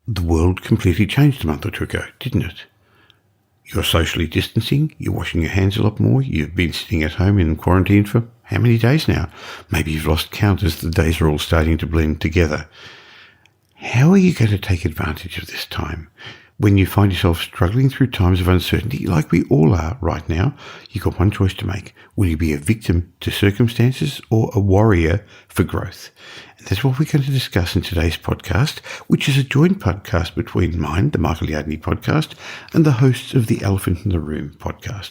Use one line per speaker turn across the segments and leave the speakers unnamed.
The world completely changed a month or two ago, didn't it? You're socially distancing, you're washing your hands a lot more, you've been sitting at home in quarantine for how many days now? Maybe you've lost count as the days are all starting to blend together. How are you going to take advantage of this time? When you find yourself struggling through times of uncertainty, like we all are right now, you've got one choice to make. Will you be a victim to circumstances or a warrior for growth? And that's what we're going to discuss in today's podcast, which is a joint podcast between mine, the Michael Yardney podcast, and the hosts of the Elephant in the Room podcast.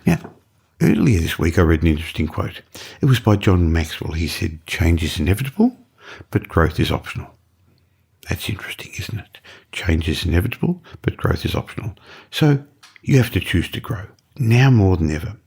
Now, earlier this week I read an interesting quote. It was by John Maxwell. He said, "Change is inevitable, but growth is optional." That's interesting, isn't it? Change is inevitable, but growth is optional. So you have to choose to grow, now more than ever.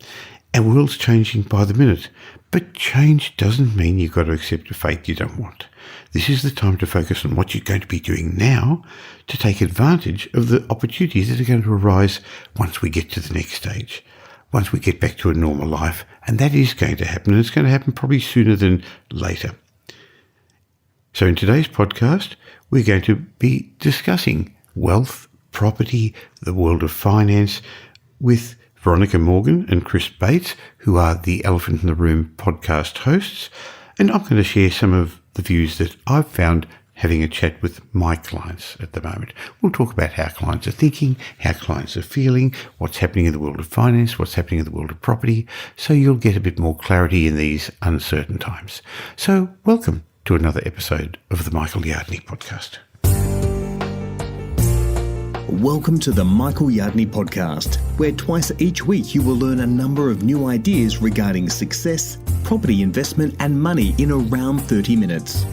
Our world's changing by the minute, but change doesn't mean you've got to accept a fate you don't want. This is the time to focus on what you're going to be doing now to take advantage of the opportunities that are going to arise once we get to the next stage, once we get back to a normal life. And that is going to happen, and it's going to happen probably sooner than later. So in today's podcast, we're going to be discussing wealth, property, the world of finance with Veronica Morgan and Chris Bates, who are the Elephant in the Room podcast hosts. And I'm going to share some of the views that I've found having a chat with my clients at the moment. We'll talk about how clients are thinking, how clients are feeling, what's happening in the world of finance, what's happening in the world of property, so you'll get a bit more clarity in these uncertain times. So welcome to another episode of the Michael Yardney podcast.
Welcome to the Michael Yardney podcast, where twice each week you will learn a number of new ideas regarding success, property investment and money in around 30 minutes.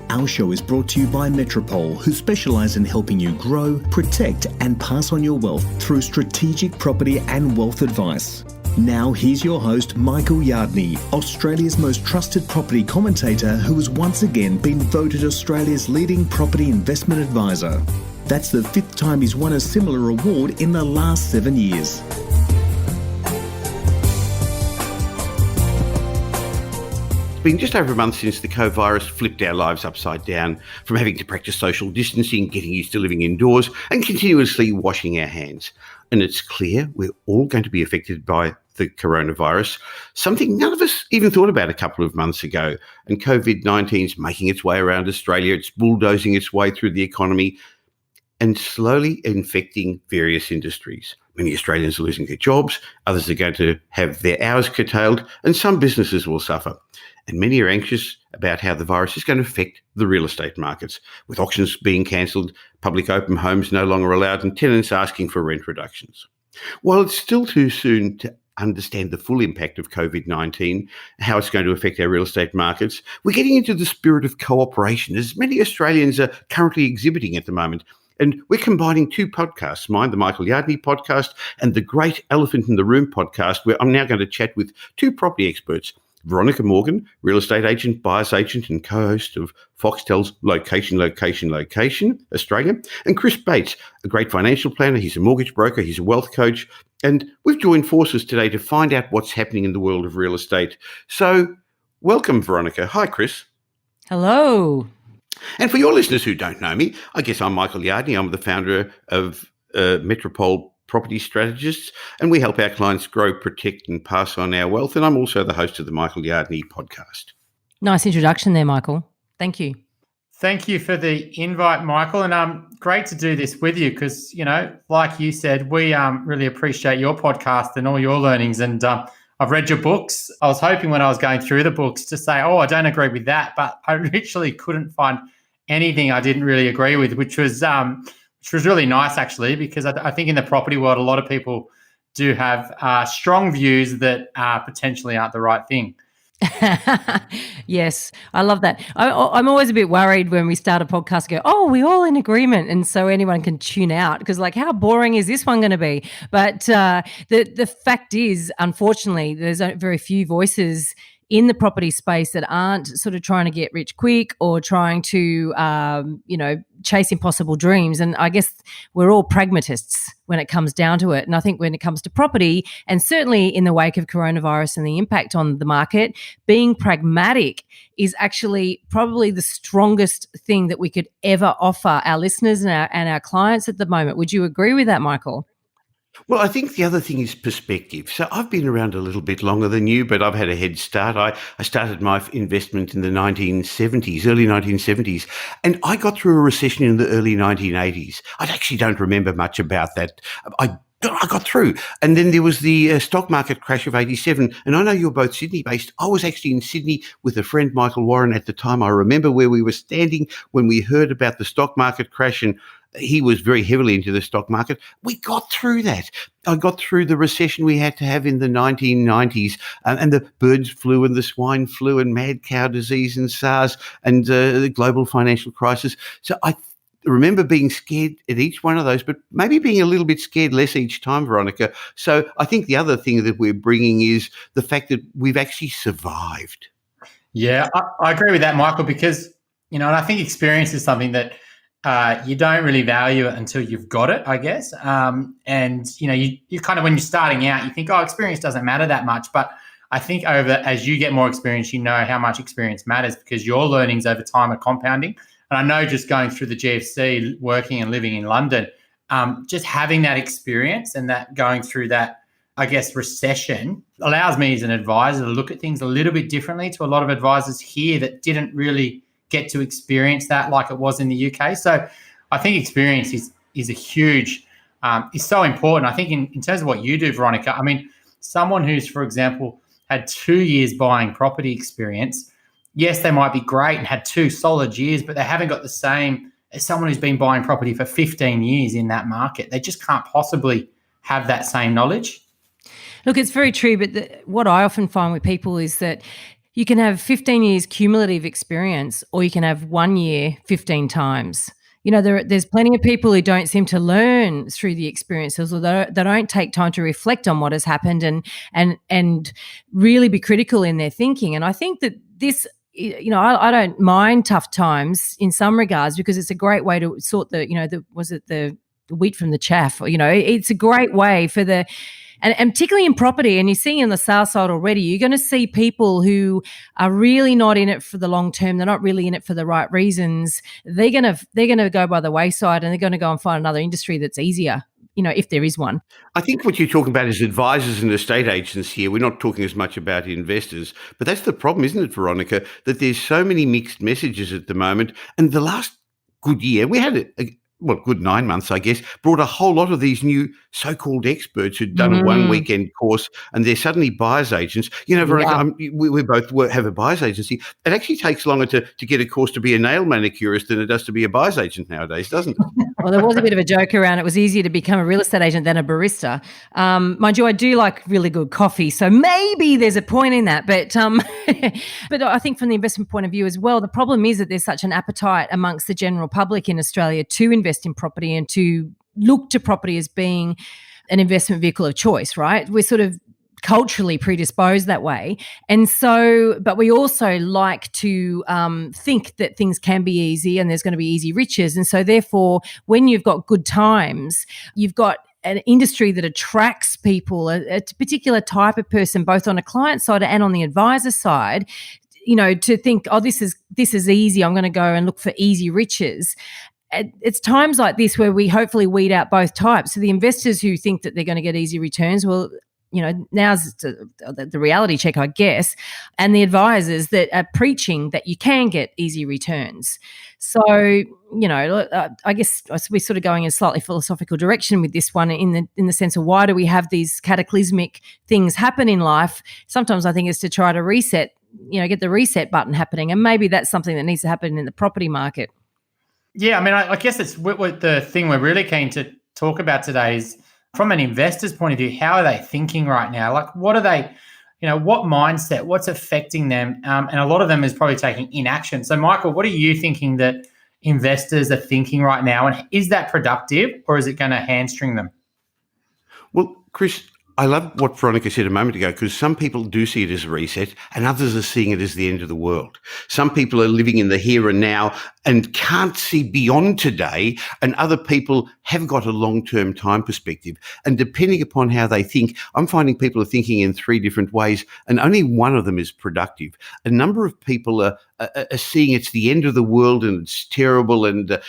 Our show is brought to you by Metropole, who specialise in helping you grow, protect and pass on your wealth through strategic property and wealth advice. Now here's your host, Michael Yardney, Australia's most trusted property commentator who has once again been voted Australia's leading property investment advisor. That's the 5th time he's won a similar award in the last 7 years.
It's been just over a month since the COVID virus flipped our lives upside down, from having to practice social distancing, getting used to living indoors and continuously washing our hands. And it's clear we're all going to be affected by the coronavirus, something none of us even thought about a couple of months ago. And COVID-19 is making its way around Australia. It's bulldozing its way through the economy and slowly infecting various industries. Many Australians are losing their jobs, others are going to have their hours curtailed, and some businesses will suffer. And many are anxious about how the virus is going to affect the real estate markets, with auctions being cancelled, public open homes no longer allowed, and tenants asking for rent reductions. While it's still too soon to understand the full impact of COVID-19, how it's going to affect our real estate markets, we're getting into the spirit of cooperation, as many Australians are currently exhibiting at the moment. And we're combining two podcasts, mine, the Michael Yardney podcast, and the Great Elephant in the Room podcast, where I'm now going to chat with two property experts, Veronica Morgan, real estate agent, buyer's agent, and co-host of Foxtel's Location Australia, and Chris Bates, a great financial planner. He's a mortgage broker, he's a wealth coach, and we've joined forces today to find out what's happening in the world of real estate. So welcome, Veronica. Hi, Chris.
Hello.
And for your listeners who don't know me, I guess I'm Michael Yardney. I'm the founder of Metropole Property Strategists, and we help our clients grow, protect and pass on our wealth. And I'm also the host of the Michael Yardney podcast.
Nice introduction there, Michael. Thank you.
Thank you for the invite, Michael. And great to do this with you because, like you said, we really appreciate your podcast and all your learnings. And I've read your books. I was hoping when I was going through the books to say, I don't agree with that, but I literally couldn't find anything I didn't really agree with, which was really nice, actually, because I think in the property world, a lot of people do have strong views that potentially aren't the right thing.
Yes, I love that. I'm always a bit worried when we start a podcast and go, we're all in agreement, and so anyone can tune out because, how boring is this one going to be? But the fact is, unfortunately, there's very few voices in the property space that aren't sort of trying to get rich quick or trying to, chase impossible dreams. And I guess we're all pragmatists when it comes down to it. And I think when it comes to property, and certainly in the wake of coronavirus and the impact on the market, being pragmatic is actually probably the strongest thing that we could ever offer our listeners and our clients at the moment. Would you agree with that, Michael?
Well, I think the other thing is perspective. So I've been around a little bit longer than you, but I've had a head start. I started my investment in the 1970s, early 1970s, and I got through a recession in the early 1980s. I actually don't remember much about that. I got through. And then there was the stock market crash of 87. And I know you're both Sydney based. I was actually in Sydney with a friend, Michael Warren, at the time. I remember where we were standing when we heard about the stock market crash, and he was very heavily into the stock market. We got through that. I got through the recession we had to have in the 1990s, and the birds flu and the swine flu and mad cow disease and SARS and the global financial crisis. So I remember being scared at each one of those, but maybe being a little bit scared less each time, Veronica. So I think the other thing that we're bringing is the fact that we've actually survived.
Yeah, I agree with that, Michael, because, and I think experience is something that you don't really value it until you've got it, I guess. And, you kind of, when you're starting out, you think, experience doesn't matter that much. But I think as you get more experience, you know how much experience matters because your learnings over time are compounding. And I know just going through the GFC, working and living in London, just having that experience and that going through that, I guess, recession allows me as an advisor to look at things a little bit differently to a lot of advisors here that didn't really get to experience that like it was in the UK. So I think experience is a huge, is so important. I think in terms of what you do, Veronica, I mean, someone who's, for example, had 2 years buying property experience, yes, they might be great and had 2 solid years, but they haven't got the same as someone who's been buying property for 15 years in that market. They just can't possibly have that same knowledge.
Look, it's very true, but what I often find with people is that you can have 15 years cumulative experience or you can have 1 year 15 times. There's plenty of people who don't seem to learn through the experiences, or they don't take time to reflect on what has happened and really be critical in their thinking. And I think that this, I don't mind tough times in some regards because it's a great way to sort the wheat from the chaff. It's a great way for and particularly in property, and you're seeing on the sales side already, you're going to see people who are really not in it for the long term. They're not really in it for the right reasons. They're going to go by the wayside, and they're going to go and find another industry that's easier, if there is one.
I think what you're talking about is advisors and estate agents here. We're not talking as much about investors, but that's the problem, isn't it, Veronica, that there's so many mixed messages at the moment. And the last good year, we had good 9 months, I guess, brought a whole lot of these new so-called experts who'd done a one-weekend course, and they're suddenly buyer's agents. Veronica, we both have a buyer's agency. It actually takes longer to get a course to be a nail manicurist than it does to be a buyer's agent nowadays, doesn't it?
Well, there was a bit of a joke around. It was easier to become a real estate agent than a barista. Mind you, I do like really good coffee, so maybe there's a point in that. But but I think from the investment point of view as well, the problem is that there's such an appetite amongst the general public in Australia to invest in property and to look to property as being an investment vehicle of choice, right? We're sort of culturally predisposed that way. And so, but we also like to think that things can be easy and there's going to be easy riches. And so therefore, when you've got good times, you've got an industry that attracts people, a particular type of person, both on a client side and on the advisor side, to think, this is easy. I'm going to go and look for easy riches. It's times like this where we hopefully weed out both types. So the investors who think that they're going to get easy returns, well, now's the reality check, I guess, and the advisors that are preaching that you can get easy returns. So, I guess we're sort of going in a slightly philosophical direction with this one in the sense of why do we have these cataclysmic things happen in life? Sometimes I think it's to try to reset, get the reset button happening, and maybe that's something that needs to happen in the property market.
Yeah, I mean, I guess it's what the thing we're really keen to talk about today is from an investor's point of view, how are they thinking right now? Like, what are they, what mindset, what's affecting them? And a lot of them is probably taking inaction. So, Michael, what are you thinking that investors are thinking right now? And is that productive or is it going to hamstring them?
Well, Chris, I love what Veronica said a moment ago, because some people do see it as a reset and others are seeing it as the end of the world. Some people are living in the here and now and can't see beyond today, and other people have got a long-term time perspective. And depending upon how they think, I'm finding people are thinking in three different ways, and only one of them is productive. A number of people are seeing it's the end of the world and it's terrible, and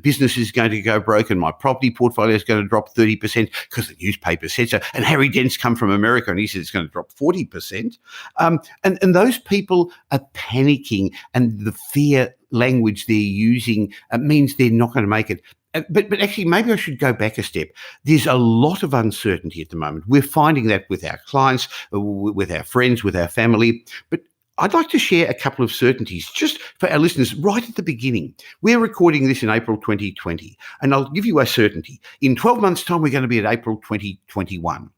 business is going to go broke and my property portfolio is going to drop 30% because the newspaper said so. And Harry Dent's come from America and he said it's going to drop 40%. And those people are panicking, and the fear language they're using means they're not going to make it. But actually, maybe I should go back a step. There's a lot of uncertainty at the moment. We're finding that with our clients, with our friends, with our family. But I'd like to share a couple of certainties just for our listeners right at the beginning. We're recording this in April 2020, and I'll give you a certainty. In 12 months' time, we're going to be at April 2021.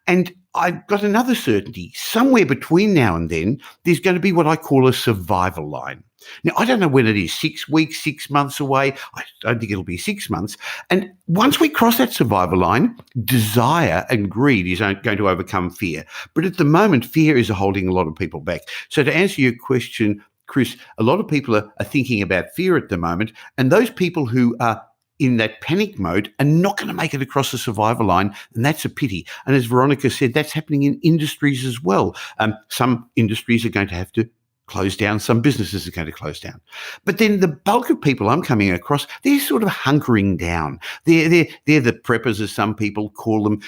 And I've got another certainty. Somewhere between now and then, there's going to be what I call a survival line. Now, I don't know when it is, 6 weeks, 6 months away. I don't think it'll be 6 months. And once we cross that survival line, desire and greed is going to overcome fear. But at the moment, fear is holding a lot of people back. So to answer your question, Chris, a lot of people are thinking about fear at the moment. And those people who are in that panic mode are not going to make it across the survival line, and that's a pity. And as Veronica said, that's happening in industries as well. Some industries are going to have to close down. Some businesses are going to close down. But then the bulk of people I'm coming across, they're sort of hunkering down. They're the preppers, as some people call them.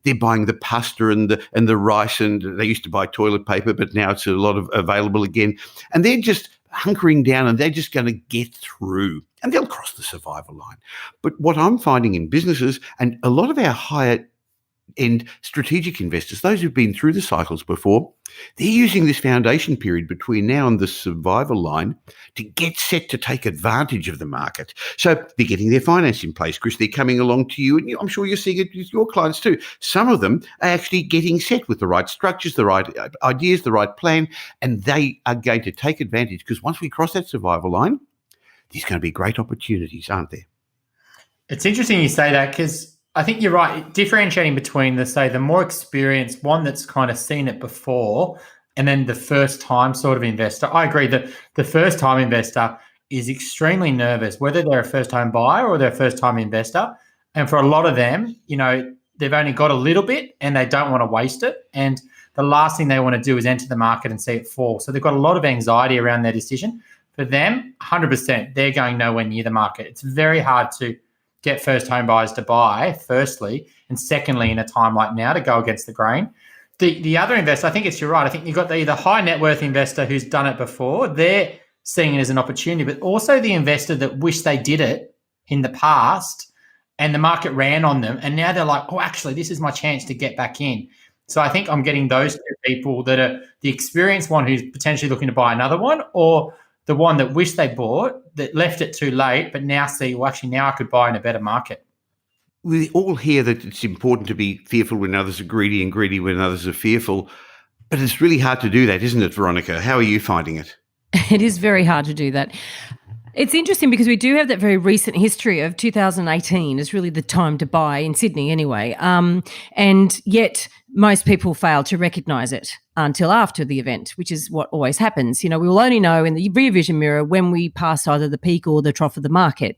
They're buying the pasta and the rice, and they used to buy toilet paper, but now it's a lot of available again. And they're just hunkering down, and they're just going to get through, and they'll cross the survival line. But what I'm finding in businesses, and a lot of our higher end strategic investors, those who've been through the cycles before, they're using this foundation period between now and the survival line to get set to take advantage of the market. So they're getting their finance in place, Chris. They're coming along to you, and I'm sure you're seeing it with your clients too. Some of them are actually getting set with the right structures, the right ideas, the right plan, and they are going to take advantage, because once we cross that survival line, there's going to be great opportunities, aren't there?
It's interesting you say that, because I think you're right. Differentiating between the more experienced one that's kind of seen it before, and then the first time sort of investor. I agree that the first time investor is extremely nervous, whether they're a first time buyer or they're a first time investor. And for a lot of them, they've only got a little bit and they don't want to waste it. And the last thing they want to do is enter the market and see it fall. So they've got a lot of anxiety around their decision. For them, 100%, they're going nowhere near the market. It's very hard to get first home buyers to buy, firstly, and secondly, in a time like now, to go against the grain. The other investor, I think you're right. I think you've got the high net worth investor who's done it before. They're seeing it as an opportunity, but also the investor that wish they did it in the past and the market ran on them. And now they're like, oh, actually, this is my chance to get back in. So I think I'm getting those two people that are the experienced one who's potentially looking to buy another one, or the one that wish they bought, that left it too late, but now see, well, actually, now I could buy in a better market.
We all hear that it's important to be fearful when others are greedy and greedy when others are fearful, but it's really hard to do that, isn't it, Veronica? How are you finding it?
It is very hard to do that. It's interesting because we do have that very recent history of 2018 is really the time to buy in Sydney anyway. And yet most people fail to recognise it until after the event, which is what always happens. We will only know in the rear vision mirror when we pass either the peak or the trough of the market.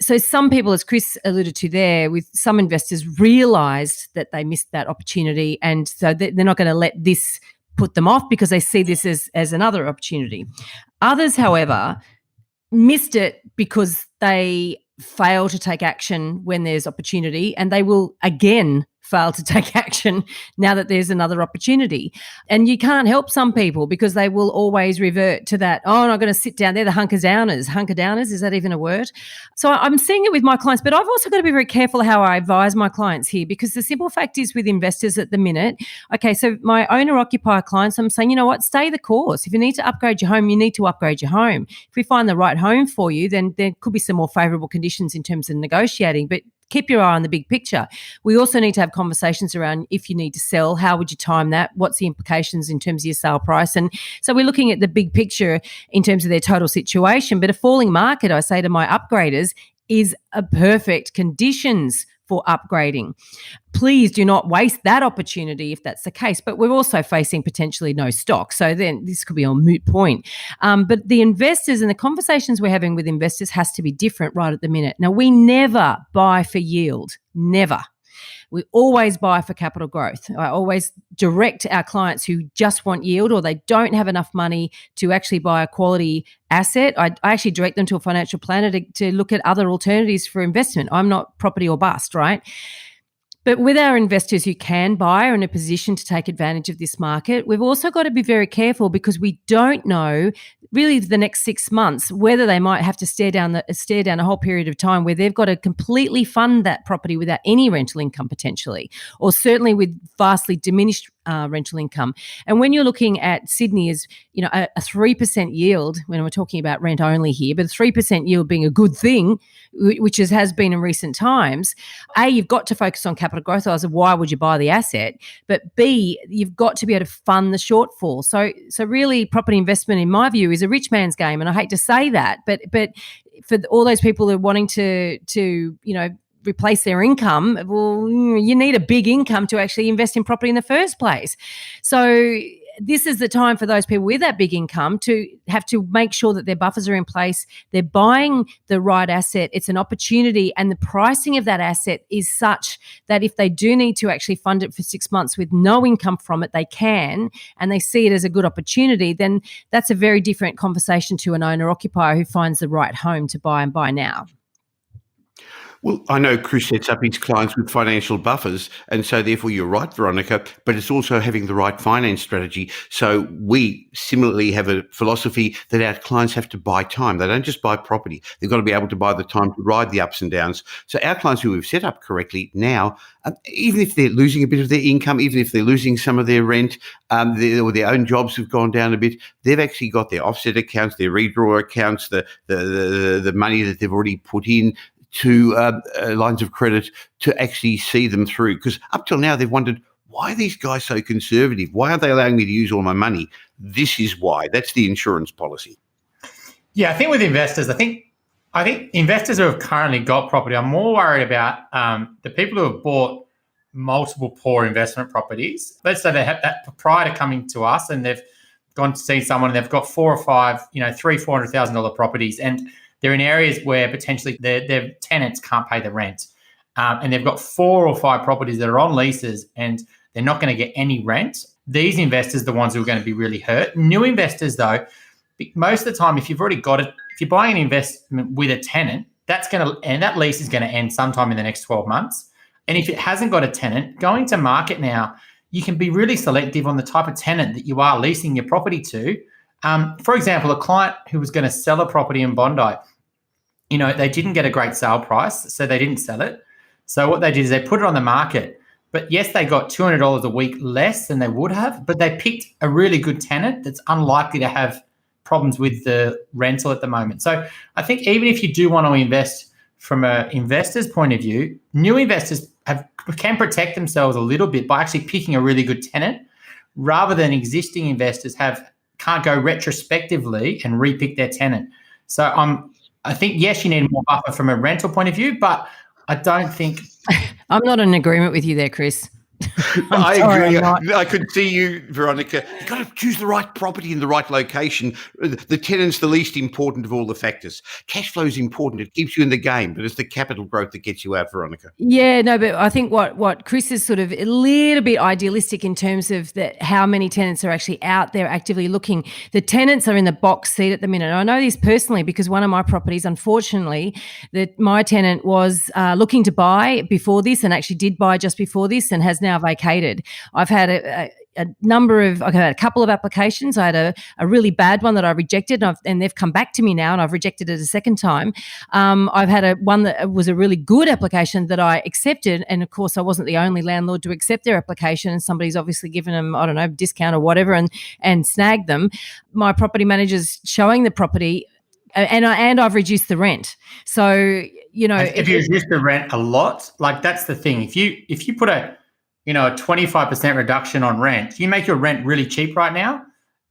So some people, as Chris alluded to there, with some investors realised that they missed that opportunity, and so they're not going to let this put them off because they see this as another opportunity. Others, however, missed it because they fail to take action when there's opportunity, and they will again fail to take action now that there's another opportunity. And you can't help some people because they will always revert to that, oh, I'm not going to sit down. They're the hunker-downers. Hunker-downers, is that even a word? So I'm seeing it with my clients, but I've also got to be very careful how I advise my clients here, because the simple fact is with investors at the minute, okay, so my owner-occupier clients, I'm saying, you know what, stay the course. If you need to upgrade your home, you need to upgrade your home. If we find the right home for you, then there could be some more favourable conditions in terms of negotiating, but keep your eye on the big picture. We also need to have conversations around if you need to sell, how would you time that? What's the implications in terms of your sale price? And so we're looking at the big picture in terms of their total situation. But a falling market, I say to my upgraders, is a perfect conditions for upgrading. Please do not waste that opportunity if that's the case. But we're also facing potentially no stock. So then this could be a moot point. But the investors and the conversations we're having with investors has to be different right at the minute. Now, we never buy for yield. Never. We always buy for capital growth. I always direct our clients who just want yield or they don't have enough money to actually buy a quality asset. I actually direct them to a financial planner to look at other alternatives for investment. I'm not property or bust, right? But with our investors who can buy or in a position to take advantage of this market, we've also got to be very careful because we don't know really the next 6 months whether they might have to stare down a whole period of time where they've got to completely fund that property without any rental income potentially, or certainly with vastly diminished rental income. And when you're looking at Sydney as, a 3% yield, when we're talking about rent only here, but a 3% yield being a good thing, which has been in recent times, A, you've got to focus on capital growth. Otherwise, why would you buy the asset? But B, you've got to be able to fund the shortfall. So really, property investment, in my view, is a rich man's game. And I hate to say that, but for all those people who are wanting to replace their income, well, you need a big income to actually invest in property in the first place. So this is the time for those people with that big income to have to make sure that their buffers are in place. They're buying the right asset. It's an opportunity, and the pricing of that asset is such that if they do need to actually fund it for 6 months with no income from it, they can, and they see it as a good opportunity, then that's a very different conversation to an owner-occupier who finds the right home to buy and buy now.
Well, I know Chris sets up his clients with financial buffers, and so therefore you're right, Veronica, but it's also having the right finance strategy. So we similarly have a philosophy that our clients have to buy time. They don't just buy property. They've got to be able to buy the time to ride the ups and downs. So our clients who we've set up correctly now, even if they're losing a bit of their income, even if they're losing some of their rent, or their own jobs have gone down a bit, they've actually got their offset accounts, their redraw accounts, the money that they've already put in to lines of credit to actually see them through. Because up till now, they've wondered, why are these guys so conservative? Why aren't they allowing me to use all my money? This is why. That's the insurance policy.
Yeah, I think with investors, I think investors who have currently got property, I'm more worried about the people who have bought multiple poor investment properties. Let's say they have that prior to coming to us and they've gone to see someone and they've got 4 or 5, $300,000-$400,000 properties, and they're in areas where potentially their tenants can't pay the rent. And they've got 4 or 5 properties that are on leases and they're not going to get any rent. These investors are the ones who are going to be really hurt. New investors, though, most of the time, if you've already got it, if you're buying an investment with a tenant, that lease is going to end sometime in the next 12 months. And if it hasn't got a tenant, going to market now, you can be really selective on the type of tenant that you are leasing your property to. For example, a client who was going to sell a property in Bondi, they didn't get a great sale price, so they didn't sell it. So what they did is they put it on the market. But yes, they got $200 a week less than they would have, but they picked a really good tenant that's unlikely to have problems with the rental at the moment. So I think even if you do want to invest from an investor's point of view, new investors can protect themselves a little bit by actually picking a really good tenant, rather than existing investors can't go retrospectively and repick their tenant. So I think, yes, you need more buffer from a rental point of view, but I don't think...
I'm not in agreement with you there, Chris.
I agree. I could see you, Veronica. You've got to choose the right property in the right location. The tenant's the least important of all the factors. Cash flow is important. It keeps you in the game, but it's the capital growth that gets you out, Veronica.
Yeah, no, but I think what Chris is sort of a little bit idealistic in terms of how many tenants are actually out there actively looking. The tenants are in the box seat at the minute. And I know this personally because one of my properties, unfortunately, my tenant was looking to buy before this and actually did buy just before this and has now vacated. I've had I've had a couple of applications. I had a really bad one that I rejected, and they've come back to me now, and I've rejected it a second time. I've had one that was a really good application that I accepted, and of course I wasn't the only landlord to accept their application, and somebody's obviously given them, I don't know, discount or whatever, and snagged them. My property manager's showing the property, and I've reduced the rent. So,
if you reduce the rent a lot, like that's the thing. If you put a 25% reduction on rent, you make your rent really cheap right now,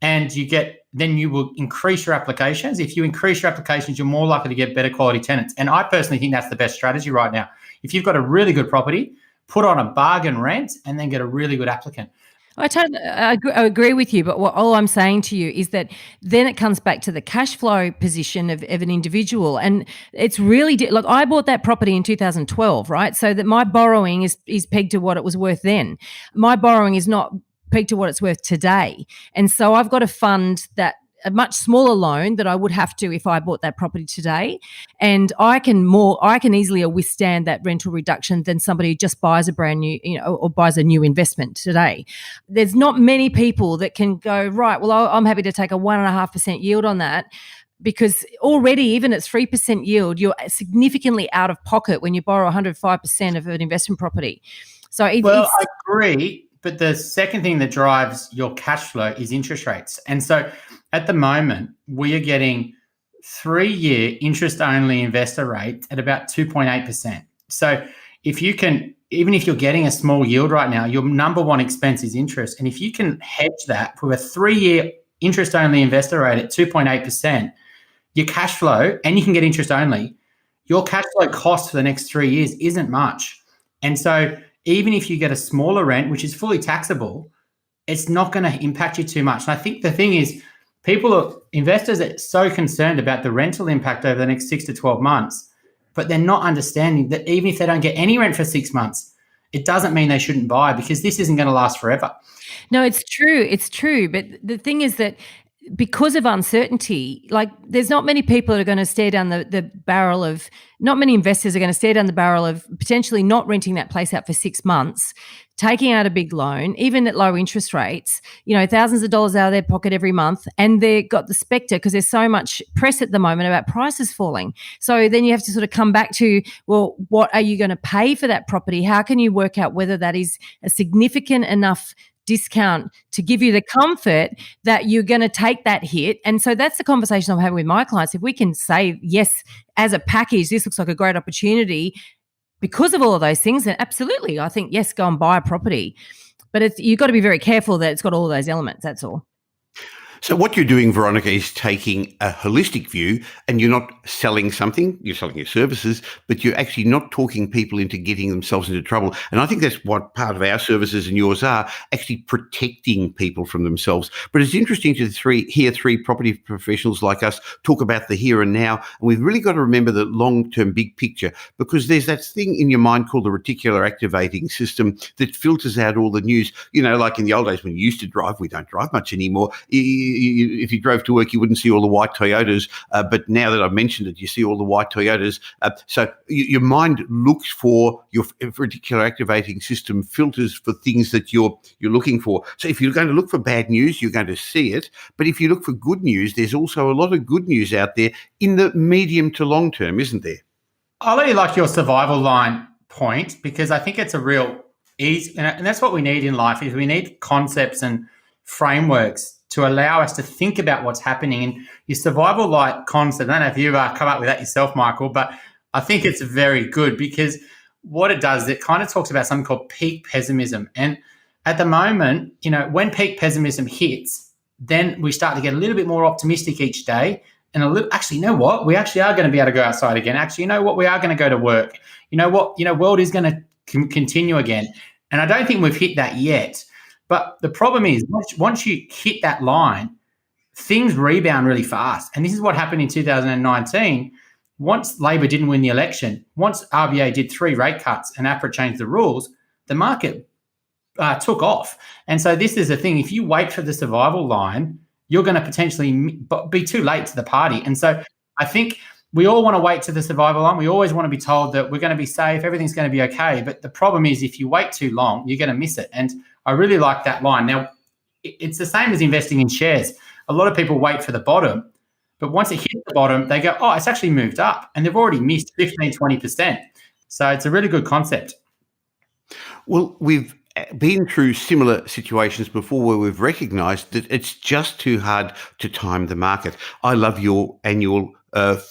and you get then you will increase your applications. If you increase your applications, you're more likely to get better quality tenants. And I personally think that's the best strategy right now. If you've got a really good property, put on a bargain rent and then get a really good applicant.
I agree with you, but all I'm saying to you is that then it comes back to the cash flow position of an individual, and it's really look. I bought that property in 2012, right? So that my borrowing is pegged to what it was worth then. My borrowing is not pegged to what it's worth today, and so I've got to fund that a much smaller loan that I would have to if I bought that property today. And I can easily withstand that rental reduction than somebody who just buys a brand new, or buys a new investment today. There's not many people that can go, right, well, I'm happy to take a 1.5% yield on that, because already, even at 3% yield, you're significantly out of pocket when you borrow 105% of an investment property. So I
agree. But the second thing that drives your cash flow is interest rates. And so at the moment, we are getting 3-year interest-only investor rate at about 2.8%. So even if you're getting a small yield right now, your number one expense is interest. And if you can hedge that with a 3-year interest-only investor rate at 2.8%, your cash flow, and you can get interest only, your cash flow cost for the next 3 years isn't much. And so even if you get a smaller rent, which is fully taxable, it's not going to impact you too much. And I think the thing is, investors are so concerned about the rental impact over the next 6 to 12 months, but they're not understanding that even if they don't get any rent for 6 months, it doesn't mean they shouldn't buy, because this isn't going to last forever.
No, it's true. But the thing is that because of uncertainty, like there's not many people that are going to stare down the barrel of, not many investors are going to stare down the barrel of potentially not renting that place out for 6 months, taking out a big loan, even at low interest rates, thousands of dollars out of their pocket every month. And they've got the spectre, because there's so much press at the moment about prices falling. So then you have to sort of come back to, well, what are you going to pay for that property? How can you work out whether that is a significant enough discount to give you the comfort that you're going to take that hit? And so that's the conversation I'm having with my clients. If we can say, yes, as a package, this looks like a great opportunity because of all of those things, then absolutely, I think, yes, go and buy a property. But you've got to be very careful that it's got all of those elements, that's all.
So what you're doing, Veronica, is taking a holistic view, and you're not selling something, you're selling your services, but you're actually not talking people into getting themselves into trouble. And I think that's what part of our services and yours are, actually protecting people from themselves. But it's interesting to hear three property professionals like us talk about the here and now. And we've really got to remember the long-term big picture, because there's that thing in your mind called the reticular activating system that filters out all the news. Like in the old days when you used to drive, we don't drive much anymore. If you drove to work, you wouldn't see all the white Toyotas. But now that I've mentioned it, you see all the white Toyotas. So your mind looks for, your reticular activating system filters for things that you're looking for. So if you're going to look for bad news, you're going to see it. But if you look for good news, there's also a lot of good news out there in the medium to long term, isn't there?
I really like your survival line point, because I think it's a real easy, and that's what we need in life, is we need concepts and frameworks to allow us to think about what's happening. And your survival light concept, I don't know if you've come up with that yourself, Michael, but I think it's very good, because what it does is it kind of talks about something called peak pessimism. And at the moment, when peak pessimism hits, then we start to get a little bit more optimistic each day. And actually, you know what? We actually are going to be able to go outside again. Actually, you know what? We are going to go to work. You know what? World is going to continue again. And I don't think we've hit that yet. But the problem is, once you hit that line, things rebound really fast. And this is what happened in 2019. Once Labor didn't win the election, once RBA did 3 rate cuts and APRA changed the rules, the market took off. And so this is the thing. If you wait for the survival line, you're going to potentially be too late to the party. And so I think we all want to wait to the survival line. We always want to be told that we're going to be safe, everything's going to be okay. But the problem is, if you wait too long, you're going to miss it. And I really like that line. Now, it's the same as investing in shares. A lot of people wait for the bottom, but once it hits the bottom, they go, oh, it's actually moved up, and they've already missed 15, 20%. So it's a really good concept.
Well, we've been through similar situations before where we've recognised that it's just too hard to time the market. I love your annual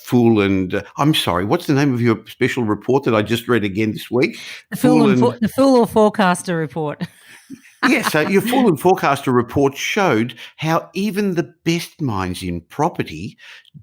Fool and I'm sorry, what's the name of your special report that I just read again this week?
The Fool or Forecaster report.
Yeah, so your Fool and Forecaster report showed how even the best minds in property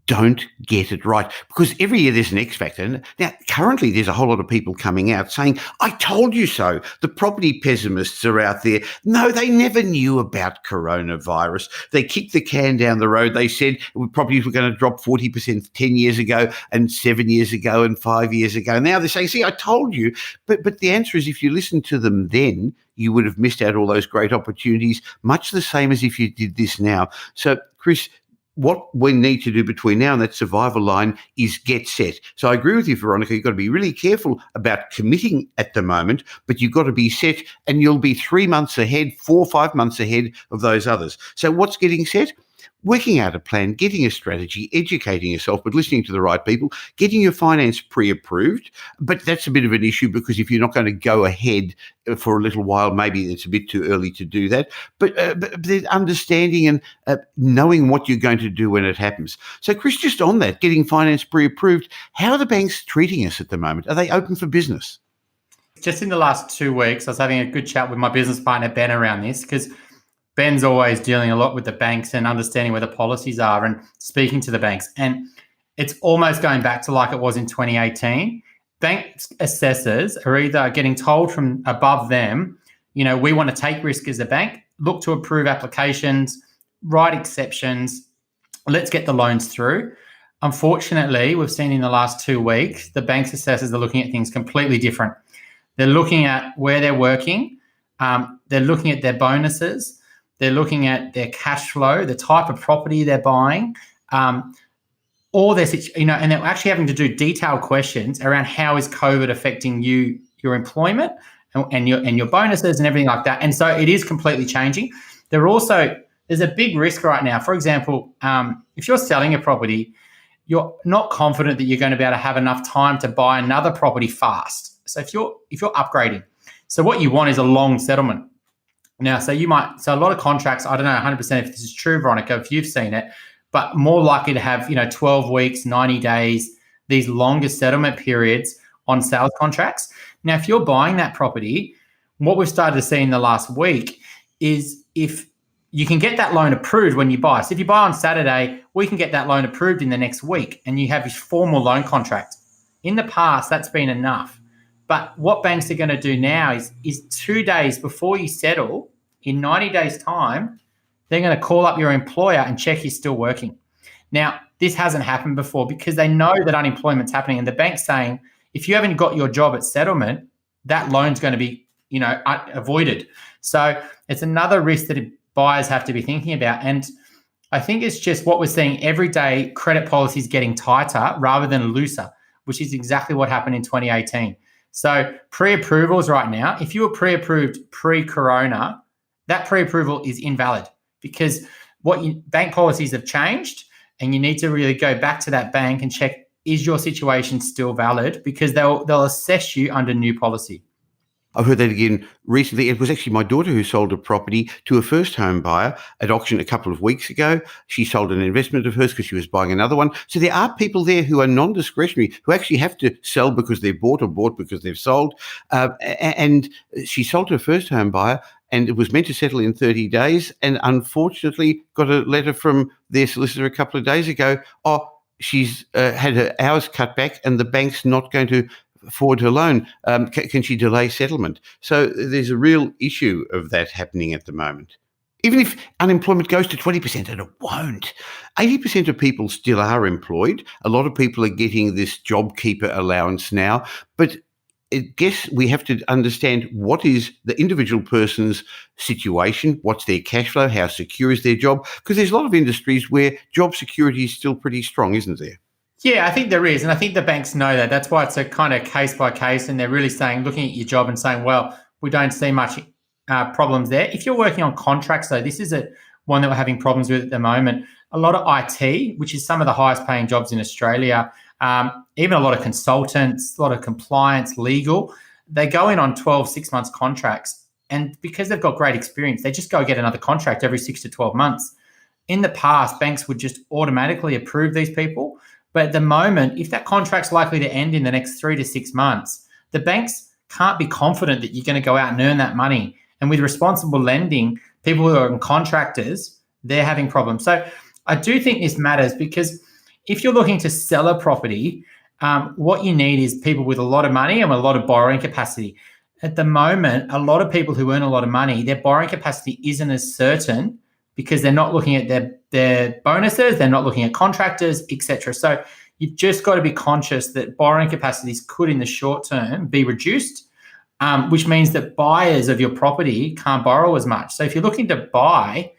don't get it right, because every year there's an X factor. And now, currently, there's a whole lot of people coming out saying, I told you so. The property pessimists are out there. No, they never knew about coronavirus. They kicked the can down the road. They said properties were going to drop 40% 10 years ago and 7 years ago and 5 years ago. Now they're saying, see, I told you. But the answer is, if you listened to them then, you would have missed out all those great opportunities, much the same as if you did this now. So, Chris, what we need to do between now and that survival line is get set. So I agree with you, Veronica. You've got to be really careful about committing at the moment, but you've got to be set, and you'll be 3 months ahead, 4 or 5 months ahead of those others. So what's getting set? Working out a plan, getting a strategy, educating yourself, but listening to the right people, getting your finance pre-approved. But that's a bit of an issue, because if you're not going to go ahead for a little while, maybe it's a bit too early to do that. But there's understanding and knowing what you're going to do when it happens. So, Chris, just on that, getting finance pre-approved, how are the banks treating us at the moment? Are they open for business?
Just in the last 2 weeks, I was having a good chat with my business partner, Ben, around this, because Ben's always dealing a lot with the banks and understanding where the policies are and speaking to the banks. And it's almost going back to like it was in 2018. Bank assessors are either getting told from above them, we want to take risk as a bank, look to approve applications, write exceptions, let's get the loans through. Unfortunately, we've seen in the last 2 weeks, the bank's assessors are looking at things completely different. They're looking at where they're working. They're looking at their bonuses. They're looking at their cash flow, the type of property they're buying, all their, and they're actually having to do detailed questions around how is COVID affecting your employment and your bonuses and everything like that. And so it is completely changing. There's a big risk right now. For example, if you're selling a property, you're not confident that you're going to be able to have enough time to buy another property fast. So if you're upgrading, so what you want is a long settlement. Now, so a lot of contracts, I don't know 100% if this is true, Veronica, if you've seen it, but more likely to have, 12 weeks, 90 days, these longer settlement periods on sales contracts. Now, if you're buying that property, what we've started to see in the last week is if you can get that loan approved when you buy. So if you buy on Saturday, we can get that loan approved in the next week and you have your formal loan contract. In the past, that's been enough. But what banks are going to do now is 2 days before you settle, in 90 days' time, they're going to call up your employer and check you're still working. Now, this hasn't happened before because they know that unemployment's happening, and the bank's saying, if you haven't got your job at settlement, that loan's going to be, avoided. So it's another risk that buyers have to be thinking about. And I think it's just what we're seeing every day, credit policies getting tighter rather than looser, which is exactly what happened in 2018. So pre-approvals right now, if you were pre-approved pre-corona, that pre-approval is invalid because bank policies have changed, and you need to really go back to that bank and check, is your situation still valid? Because they'll assess you under new policy.
I've heard that again recently. It was actually my daughter who sold a property to a first home buyer at auction a couple of weeks ago. She sold an investment of hers because she was buying another one. So there are people there who are non-discretionary, who actually have to sell because they've bought or bought because they've sold. And she sold to a first home buyer, and it was meant to settle in 30 days. And unfortunately got a letter from their solicitor a couple of days ago. She's had her hours cut back and the bank's not going to forward her loan. Can she delay settlement? So there's a real issue of that happening at the moment. Even if unemployment goes to 20%, and it won't, 80% of people still are employed. A lot of people are getting this JobKeeper allowance now. But I guess we have to understand what is the individual person's situation, what's their cash flow, how secure is their job, because there's a lot of industries where job security is still pretty strong, isn't there?
Yeah, I think there is. And I think the banks know that. That's why it's a kind of case by case. And they're really looking at your job and saying, well, we don't see much problems there. If you're working on contracts, though, this is one that we're having problems with at the moment. A lot of IT, which is some of the highest paying jobs in Australia, even a lot of consultants, a lot of compliance, legal, they go in on 12, 6 months contracts. And because they've got great experience, they just go get another contract every 6 to 12 months. In the past, banks would just automatically approve these people. But at the moment, if that contract's likely to end in the next 3 to 6 months, the banks can't be confident that you're going to go out and earn that money And with responsible lending, people who are contractors, they're having problems. So I do think this matters, because if you're looking to sell a property, what you need is people with a lot of money and a lot of borrowing capacity. At the moment, a lot of people who earn a lot of money, their borrowing capacity isn't as certain, because they're not looking at their bonuses, they're not looking at contractors, etc. So you've just got to be conscious that borrowing capacities could, in the short term, be reduced, which means that buyers of your property can't borrow as much. So if you're looking to buy,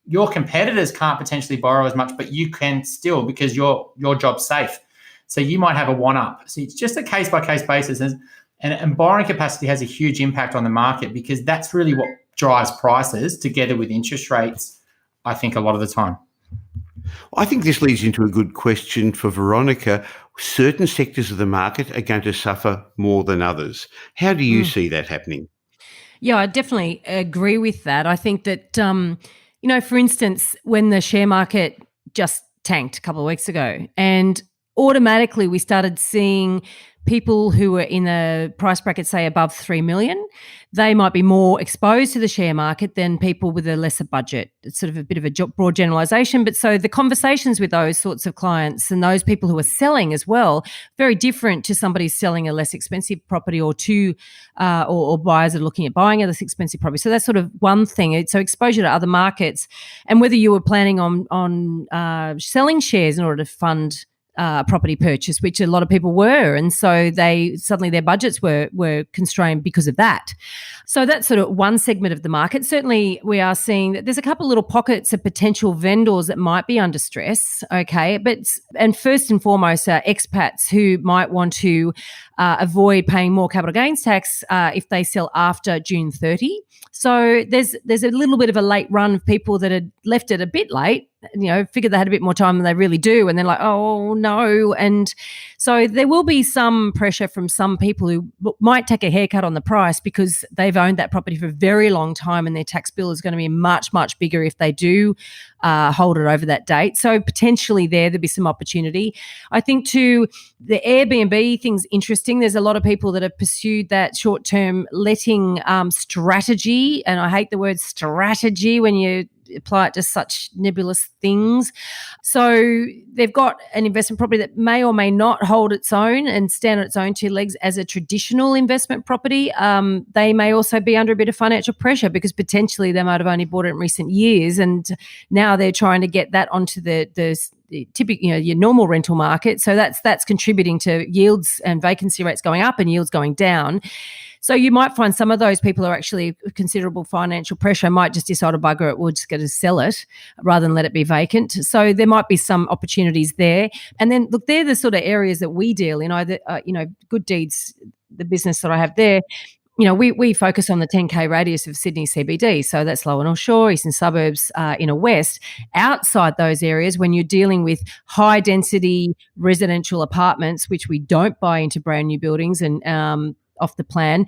your competitors can't potentially borrow as much, but you can still, because your job's safe. So you might have a one-up. So it's just a case-by-case basis. And borrowing capacity has a huge impact on the market, because that's really what drives prices, together with interest rates, I think, a lot of the time.
I think this leads into a good question for Veronica. Certain sectors of the market are going to suffer more than others. How do you see that happening?
Yeah, I definitely agree with that. I think that, for instance, when the share market just tanked a couple of weeks ago, and automatically we started seeing people who were in a price bracket, say above 3 million, they might be more exposed to the share market than people with a lesser budget. It's sort of a bit of a broad generalization. But so the conversations with those sorts of clients and those people who are selling as well, very different to somebody selling a less expensive property, or or buyers are looking at buying a less expensive property. So that's sort of one thing. So exposure to other markets, and whether you were planning on selling shares in order to fund property purchase, which a lot of people were, and so suddenly their budgets were constrained because of that. So that's sort of one segment of the market. Certainly, we are seeing that there's a couple of little pockets of potential vendors that might be under stress. Okay, and first and foremost are expats who might want to avoid paying more capital gains tax if they sell after June 30. So there's a little bit of a late run of people that had left it a bit late, figured they had a bit more time than they really do, and they're like, oh no. And so there will be some pressure from some people who might take a haircut on the price because they've owned that property for a very long time, and their tax bill is going to be much, much bigger if they do hold it over that date. So potentially there'll be some opportunity. I think too, the Airbnb thing's interesting. There's a lot of people that have pursued that short-term letting strategy, and I hate the word strategy when you apply it to such nebulous things. So they've got an investment property that may or may not hold its own and stand on its own two legs as a traditional investment property. They may also be under a bit of financial pressure because potentially they might have only bought it in recent years, and now they're trying to get that onto the typical, your normal rental market. So that's contributing to yields and vacancy rates going up and yields going down. So you might find some of those people are actually considerable financial pressure, might just decide to bugger it, we'll just go to sell it rather than let it be vacant. So there might be some opportunities there. And then, look, they're the sort of areas that we deal in. Either, Good Deeds, the business that I have there, we focus on the 10K radius of Sydney CBD. So that's Lower North Shore, Eastern Suburbs, Inner West. Outside those areas, when you're dealing with high density residential apartments, which we don't buy into brand new buildings and off the plan,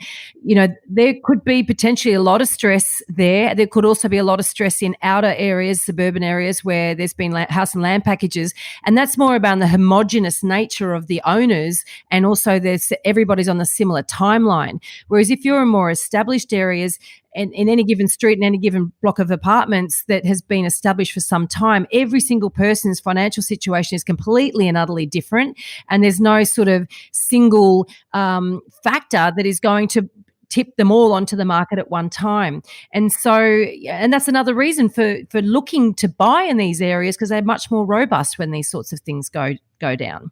there could be potentially a lot of stress there. There could also be a lot of stress in outer areas, suburban areas where there's been house and land packages, and that's more about the homogenous nature of the owners, and also everybody's on a similar timeline. Whereas if you're in more established areas, and in any given street, in any given block of apartments that has been established for some time, every single person's financial situation is completely and utterly different. And there's no sort of single factor that is going to tip them all onto the market at one time. And so, and that's another reason for looking to buy in these areas, because they're much more robust when these sorts of things go down.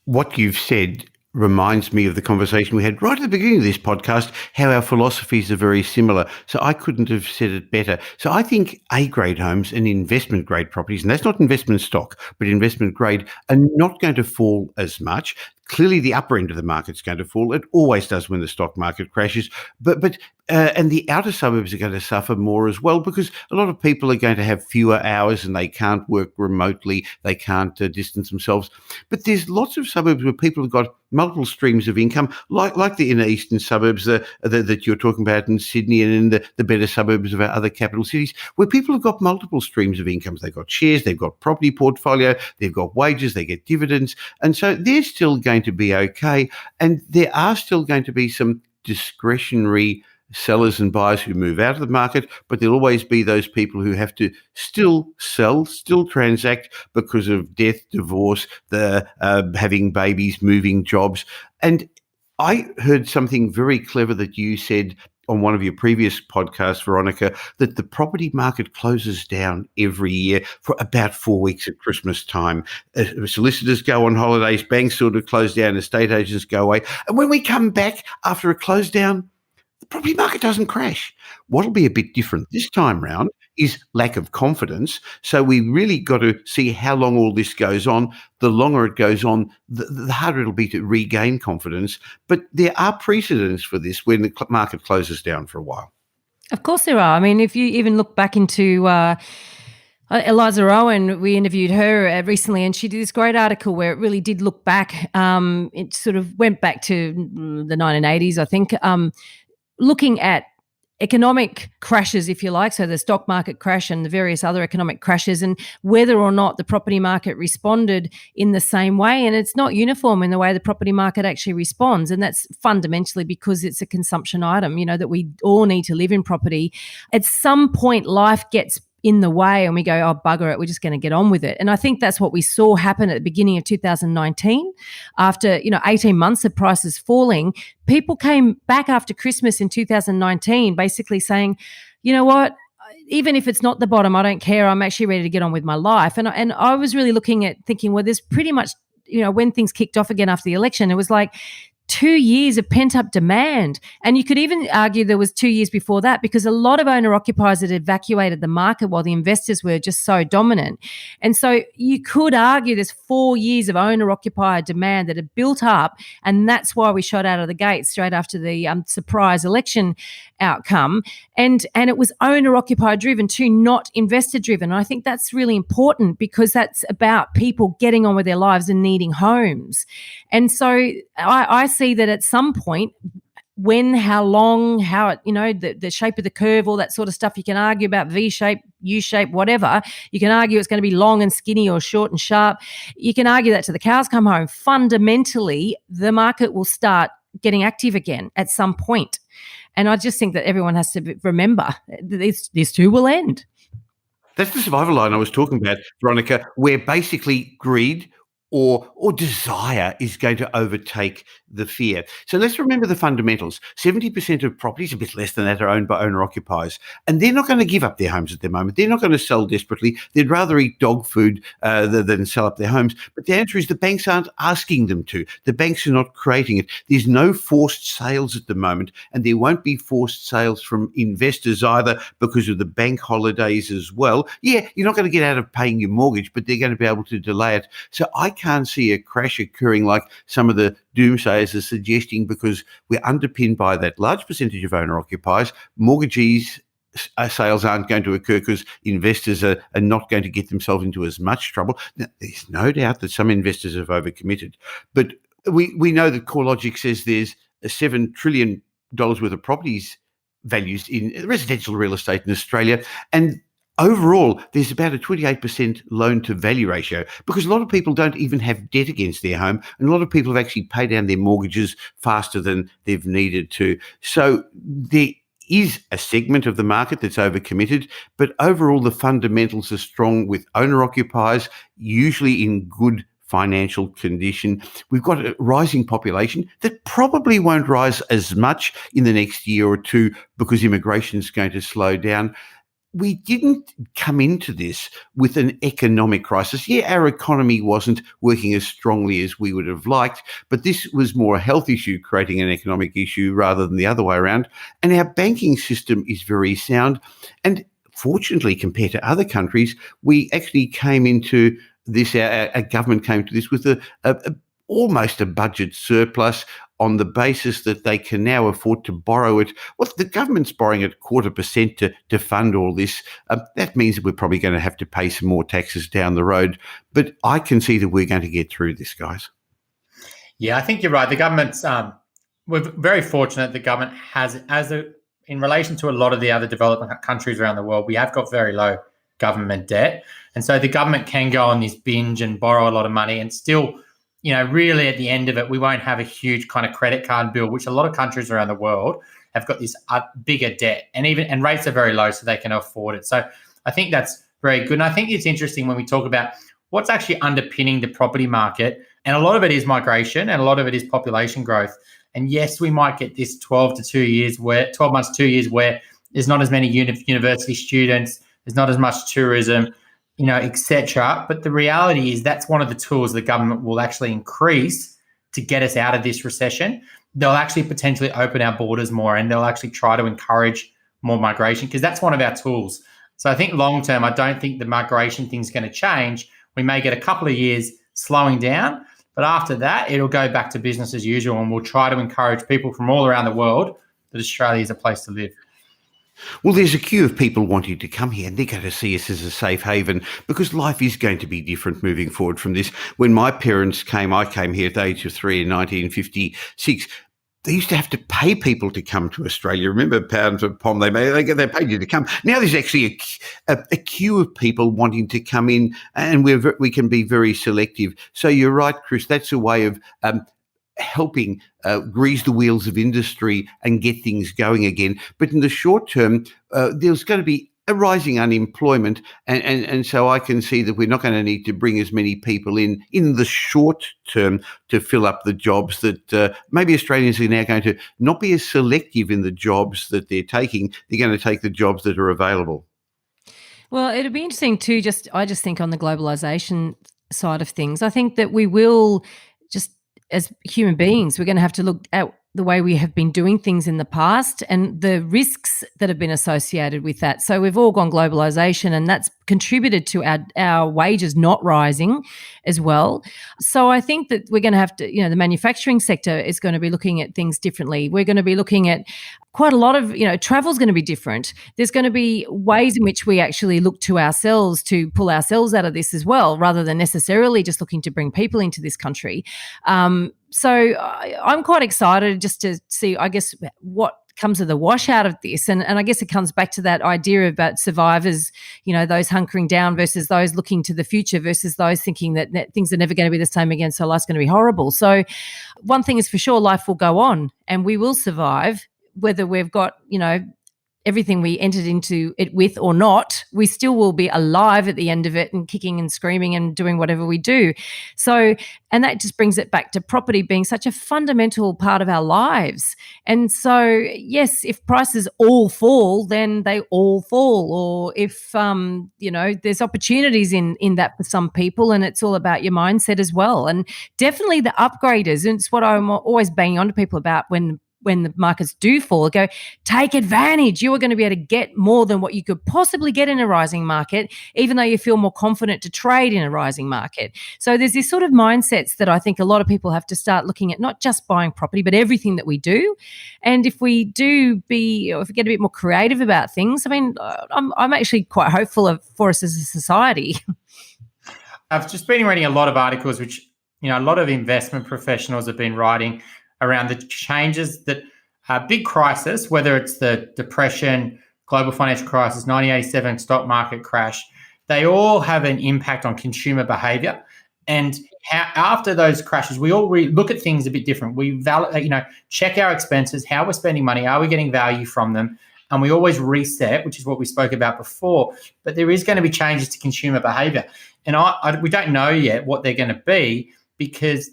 What you've said reminds me of the conversation we had right at the beginning of this podcast, how our philosophies are very similar. So I couldn't have said it better. So I think A-grade homes and investment-grade properties, and that's not investment stock, but investment grade, are not going to fall as much. Clearly, the upper end of the market's going to fall. It always does when the stock market crashes. And the outer suburbs are going to suffer more as well, because a lot of people are going to have fewer hours and they can't work remotely. They can't distance themselves. But there's lots of suburbs where people have got multiple streams of income, like the inner eastern suburbs that you're talking about in Sydney, and in the better suburbs of our other capital cities, where people have got multiple streams of incomes. They've got shares, they've got property portfolio, they've got wages, they get dividends. And so they're still going to be okay. And there are still going to be some discretionary sellers and buyers who move out of the market, but there'll always be those people who have to still sell, still transact because of death, divorce, the having babies, moving jobs. And I heard something very clever that you said on one of your previous podcasts, Veronica, that the property market closes down every year for about 4 weeks at Christmas time. Solicitors go on holidays, banks sort of close down, estate agents go away. And when we come back after a close down, the property market doesn't crash. What'll be a bit different this time round is lack of confidence. So we really got to see how long all this goes on. The longer it goes on, the harder it'll be to regain confidence. But there are precedents for this when the market closes down for a while.
Of course there are. I mean, if you even look back into Eliza Owen, we interviewed her recently, and she did this great article where it really did look back. It sort of went back to the 1980s, I think, looking at economic crashes, if you like, so the stock market crash and the various other economic crashes, and whether or not the property market responded in the same way. And it's not uniform in the way the property market actually responds. And that's fundamentally because it's a consumption item, that we all need to live in property. At some point, life gets in the way and we go, oh, bugger it, we're just going to get on with it. And I think that's what we saw happen at the beginning of 2019. After, 18 months of prices falling, people came back after Christmas in 2019 basically saying, you know what, even if it's not the bottom, I don't care. I'm actually ready to get on with my life. And I was really looking at thinking, well, there's pretty much, when things kicked off again after the election, it was like 2 years of pent-up demand. And you could even argue there was 2 years before that, because a lot of owner-occupiers had evacuated the market while the investors were just so dominant. And so you could argue there's 4 years of owner-occupier demand that had built up, and that's why we shot out of the gate straight after the surprise election outcome. And it was owner-occupier driven too, not investor driven. And I think that's really important, because that's about people getting on with their lives and needing homes. And so I see that at some point, when, how long, how it, the shape of the curve, all that sort of stuff, you can argue about V shape, U shape, whatever. You can argue it's going to be long and skinny or short and sharp. You can argue that till the cows come home. Fundamentally, the market will start getting active again at some point. And I just think that everyone has to remember this too will end.
That's the survival line I was talking about, Veronica, where basically greed or desire is going to overtake the fear. So let's remember the fundamentals. 70% of properties, a bit less than that, are owned by owner-occupiers. And they're not going to give up their homes at the moment. They're not going to sell desperately. They'd rather eat dog food than sell up their homes. But the answer is the banks aren't asking them to. The banks are not creating it. There's no forced sales at the moment, and there won't be forced sales from investors either because of the bank holidays as well. Yeah, you're not going to get out of paying your mortgage, but they're going to be able to delay it. So I can't see a crash occurring like some of the doomsayers are suggesting, because we're underpinned by that large percentage of owner-occupiers. Mortgagees sales aren't going to occur because investors are not going to get themselves into as much trouble. Now, there's no doubt that some investors have overcommitted, but we know that CoreLogic says there's $7 trillion worth of properties values in residential real estate in Australia, and overall, there's about a 28% loan to value ratio, because a lot of people don't even have debt against their home, and a lot of people have actually paid down their mortgages faster than they've needed to. So there is a segment of the market that's overcommitted, but overall the fundamentals are strong, with owner-occupiers usually in good financial condition. We've got a rising population that probably won't rise as much in the next year or two because immigration is going to slow down. We didn't come into this with an economic crisis. Yeah, our economy wasn't working as strongly as we would have liked, but this was more a health issue creating an economic issue rather than the other way around. And our banking system is very sound. And fortunately, compared to other countries, we actually came into this, our government came to this with almost a budget surplus, on the basis that they can now afford to borrow it. Well, the government's borrowing at 0.25% to fund all this. That means that we're probably going to have to pay some more taxes down the road. But I can see that we're going to get through this, guys.
Yeah, I think you're right. The government's, we're very fortunate the government has, in relation to a lot of the other developing countries around the world, we have got very low government debt. And so the government can go on this binge and borrow a lot of money and still, really at the end of it, we won't have a huge kind of credit card bill, which a lot of countries around the world have got this bigger debt, and rates are very low, so they can afford it. So I think that's very good. And I think it's interesting when we talk about what's actually underpinning the property market. And a lot of it is migration and a lot of it is population growth. And yes, we might get this 12 months, 2 years where there's not as many university students, there's not as much tourism, etc. But the reality is that's one of the tools the government will actually increase to get us out of this recession. They'll actually potentially open our borders more, and they'll actually try to encourage more migration, because that's one of our tools. So I think long term, I don't think the migration thing's going to change. We may get a couple of years slowing down, but after that, it'll go back to business as usual, and we'll try to encourage people from all around the world that Australia is a place to live.
Well, there's a queue of people wanting to come here, and they're going to see us as a safe haven, because life is going to be different moving forward from this. When my parents came, I came here at the age of 3 in 1956. They used to have to pay people to come to Australia. Remember, pounds of POM, they paid you to come. Now there's actually a queue of people wanting to come in, and we can be very selective. So you're right, Chris, that's a way of helping grease the wheels of industry and get things going again. But in the short term, there's going to be a rising unemployment, and so I can see that we're not going to need to bring as many people in the short term to fill up the jobs that maybe Australians are now going to not be as selective in the jobs that they're taking. They're going to take the jobs that are available.
Well, it'll be interesting too, I just think on the globalisation side of things, I think that we will just, as human beings, we're going to have to look at the way we have been doing things in the past and the risks that have been associated with that. So we've all gone globalisation, and that's contributed to our wages not rising as well. So I think that we're going to have to, the manufacturing sector is going to be looking at things differently. We're going to be looking at quite a lot of, travel's going to be different. There's going to be ways in which we actually look to ourselves to pull ourselves out of this as well, rather than necessarily just looking to bring people into this country. So I'm quite excited just to see, I guess, what comes of the wash out of this. And I guess it comes back to that idea about survivors, those hunkering down versus those looking to the future versus those thinking that things are never going to be the same again, so life's going to be horrible. So one thing is for sure, life will go on and we will survive, whether we've got, everything we entered into it with or not. We still will be alive at the end of it and kicking and screaming and doing whatever we do. So, and that just brings it back to property being such a fundamental part of our lives. And so, yes, if prices all fall, then they all fall. Or if, there's opportunities in that for some people, and it's all about your mindset as well. And definitely the upgraders, and it's what I'm always banging on to people about when the markets do fall, go, take advantage. You are going to be able to get more than what you could possibly get in a rising market, even though you feel more confident to trade in a rising market. So there's this sort of mindsets that I think a lot of people have to start looking at, not just buying property, but everything that we do. And if we get a bit more creative about things, I mean, I'm actually quite hopeful for us as a society.
I've just been reading a lot of articles, which, a lot of investment professionals have been writing around the changes that big crisis, whether it's the Depression, global financial crisis, 1987 stock market crash, they all have an impact on consumer behavior. And after those crashes, we all look at things a bit different. We check our expenses, how we're spending money, are we getting value from them? And we always reset, which is what we spoke about before. But there is going to be changes to consumer behavior. And we don't know yet what they're going to be, because,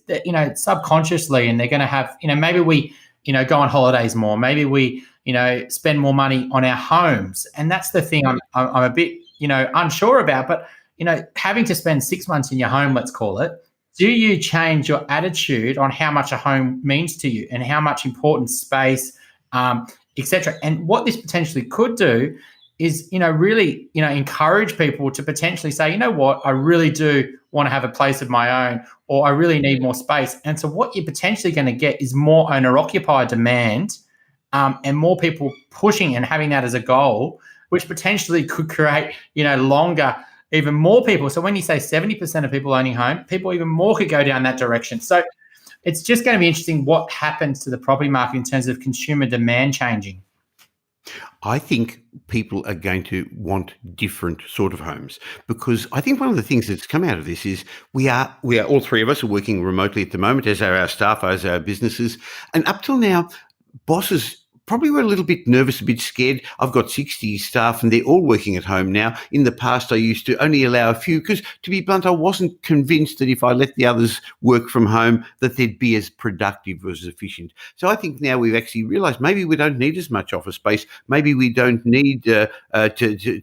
subconsciously, and they're going to have, maybe we, go on holidays more. Maybe we, spend more money on our homes. And that's the thing I'm a bit, unsure about. But, having to spend 6 months in your home, let's call it, do you change your attitude on how much a home means to you and how much important space, etc.? And what this potentially could do is, really, encourage people to potentially say, you know what, I really do want to have a place of my own, or I really need more space. And so what you're potentially going to get is more owner-occupier demand, and more people pushing and having that as a goal, which potentially could create, longer, even more people. So when you say 70% of people owning home, people even more could go down that direction. So it's just going to be interesting what happens to the property market in terms of consumer demand changing.
I think people are going to want different sort of homes, because I think one of the things that's come out of this is we are all three of us are working remotely at the moment, as are our staff, as are our businesses. And up till now, bosses probably were a little bit nervous, a bit scared. I've got 60 staff and they're all working at home now. In the past, I used to only allow a few because, to be blunt, I wasn't convinced that if I let the others work from home, that they'd be as productive or as efficient. So I think now we've actually realised maybe we don't need as much office space. Maybe we don't need to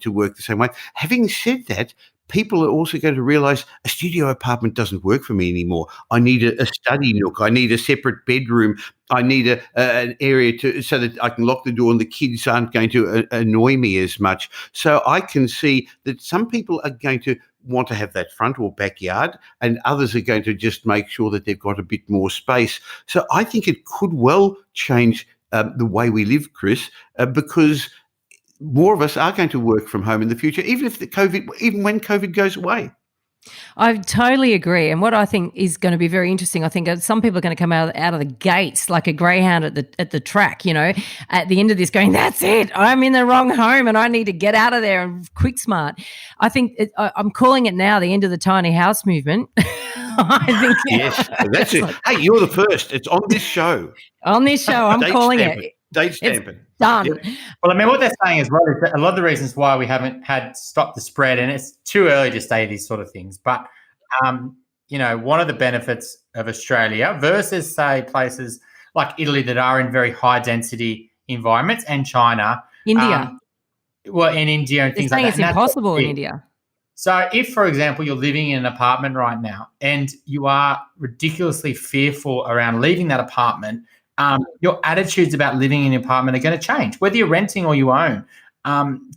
work the same way. Having said that, people are also going to realise a studio apartment doesn't work for me anymore. I need a study nook. I need a separate bedroom. I need an area so that I can lock the door and the kids aren't going to annoy me as much. So I can see that some people are going to want to have that front or backyard, and others are going to just make sure that they've got a bit more space. So I think it could well change the way we live, Chris, because more of us are going to work from home in the future, even when COVID goes away.
I totally agree. And what I think is going to be very interesting, I think some people are going to come out of the gates like a greyhound at the track, at the end of this going, that's it, I'm in the wrong home and I need to get out of there and quick smart. I think I'm calling it now the end of the tiny house movement. I think
yes, that's it. Hey, you're the first. It's on this show.
On this show, I'm calling it.
Date stamping.
Done.
Yep.
Well, I mean, what they're saying as well is that a lot of the reasons why we haven't had stopped the spread, and it's too early to say these sort of things, but, one of the benefits of Australia versus, say, places like Italy that are in very high-density environments and China.
India.
In India and things like that.
It's impossible in India.
So if, for example, you're living in an apartment right now and you are ridiculously fearful around leaving that apartment, your attitudes about living in an apartment are going to change, whether you're renting or you own.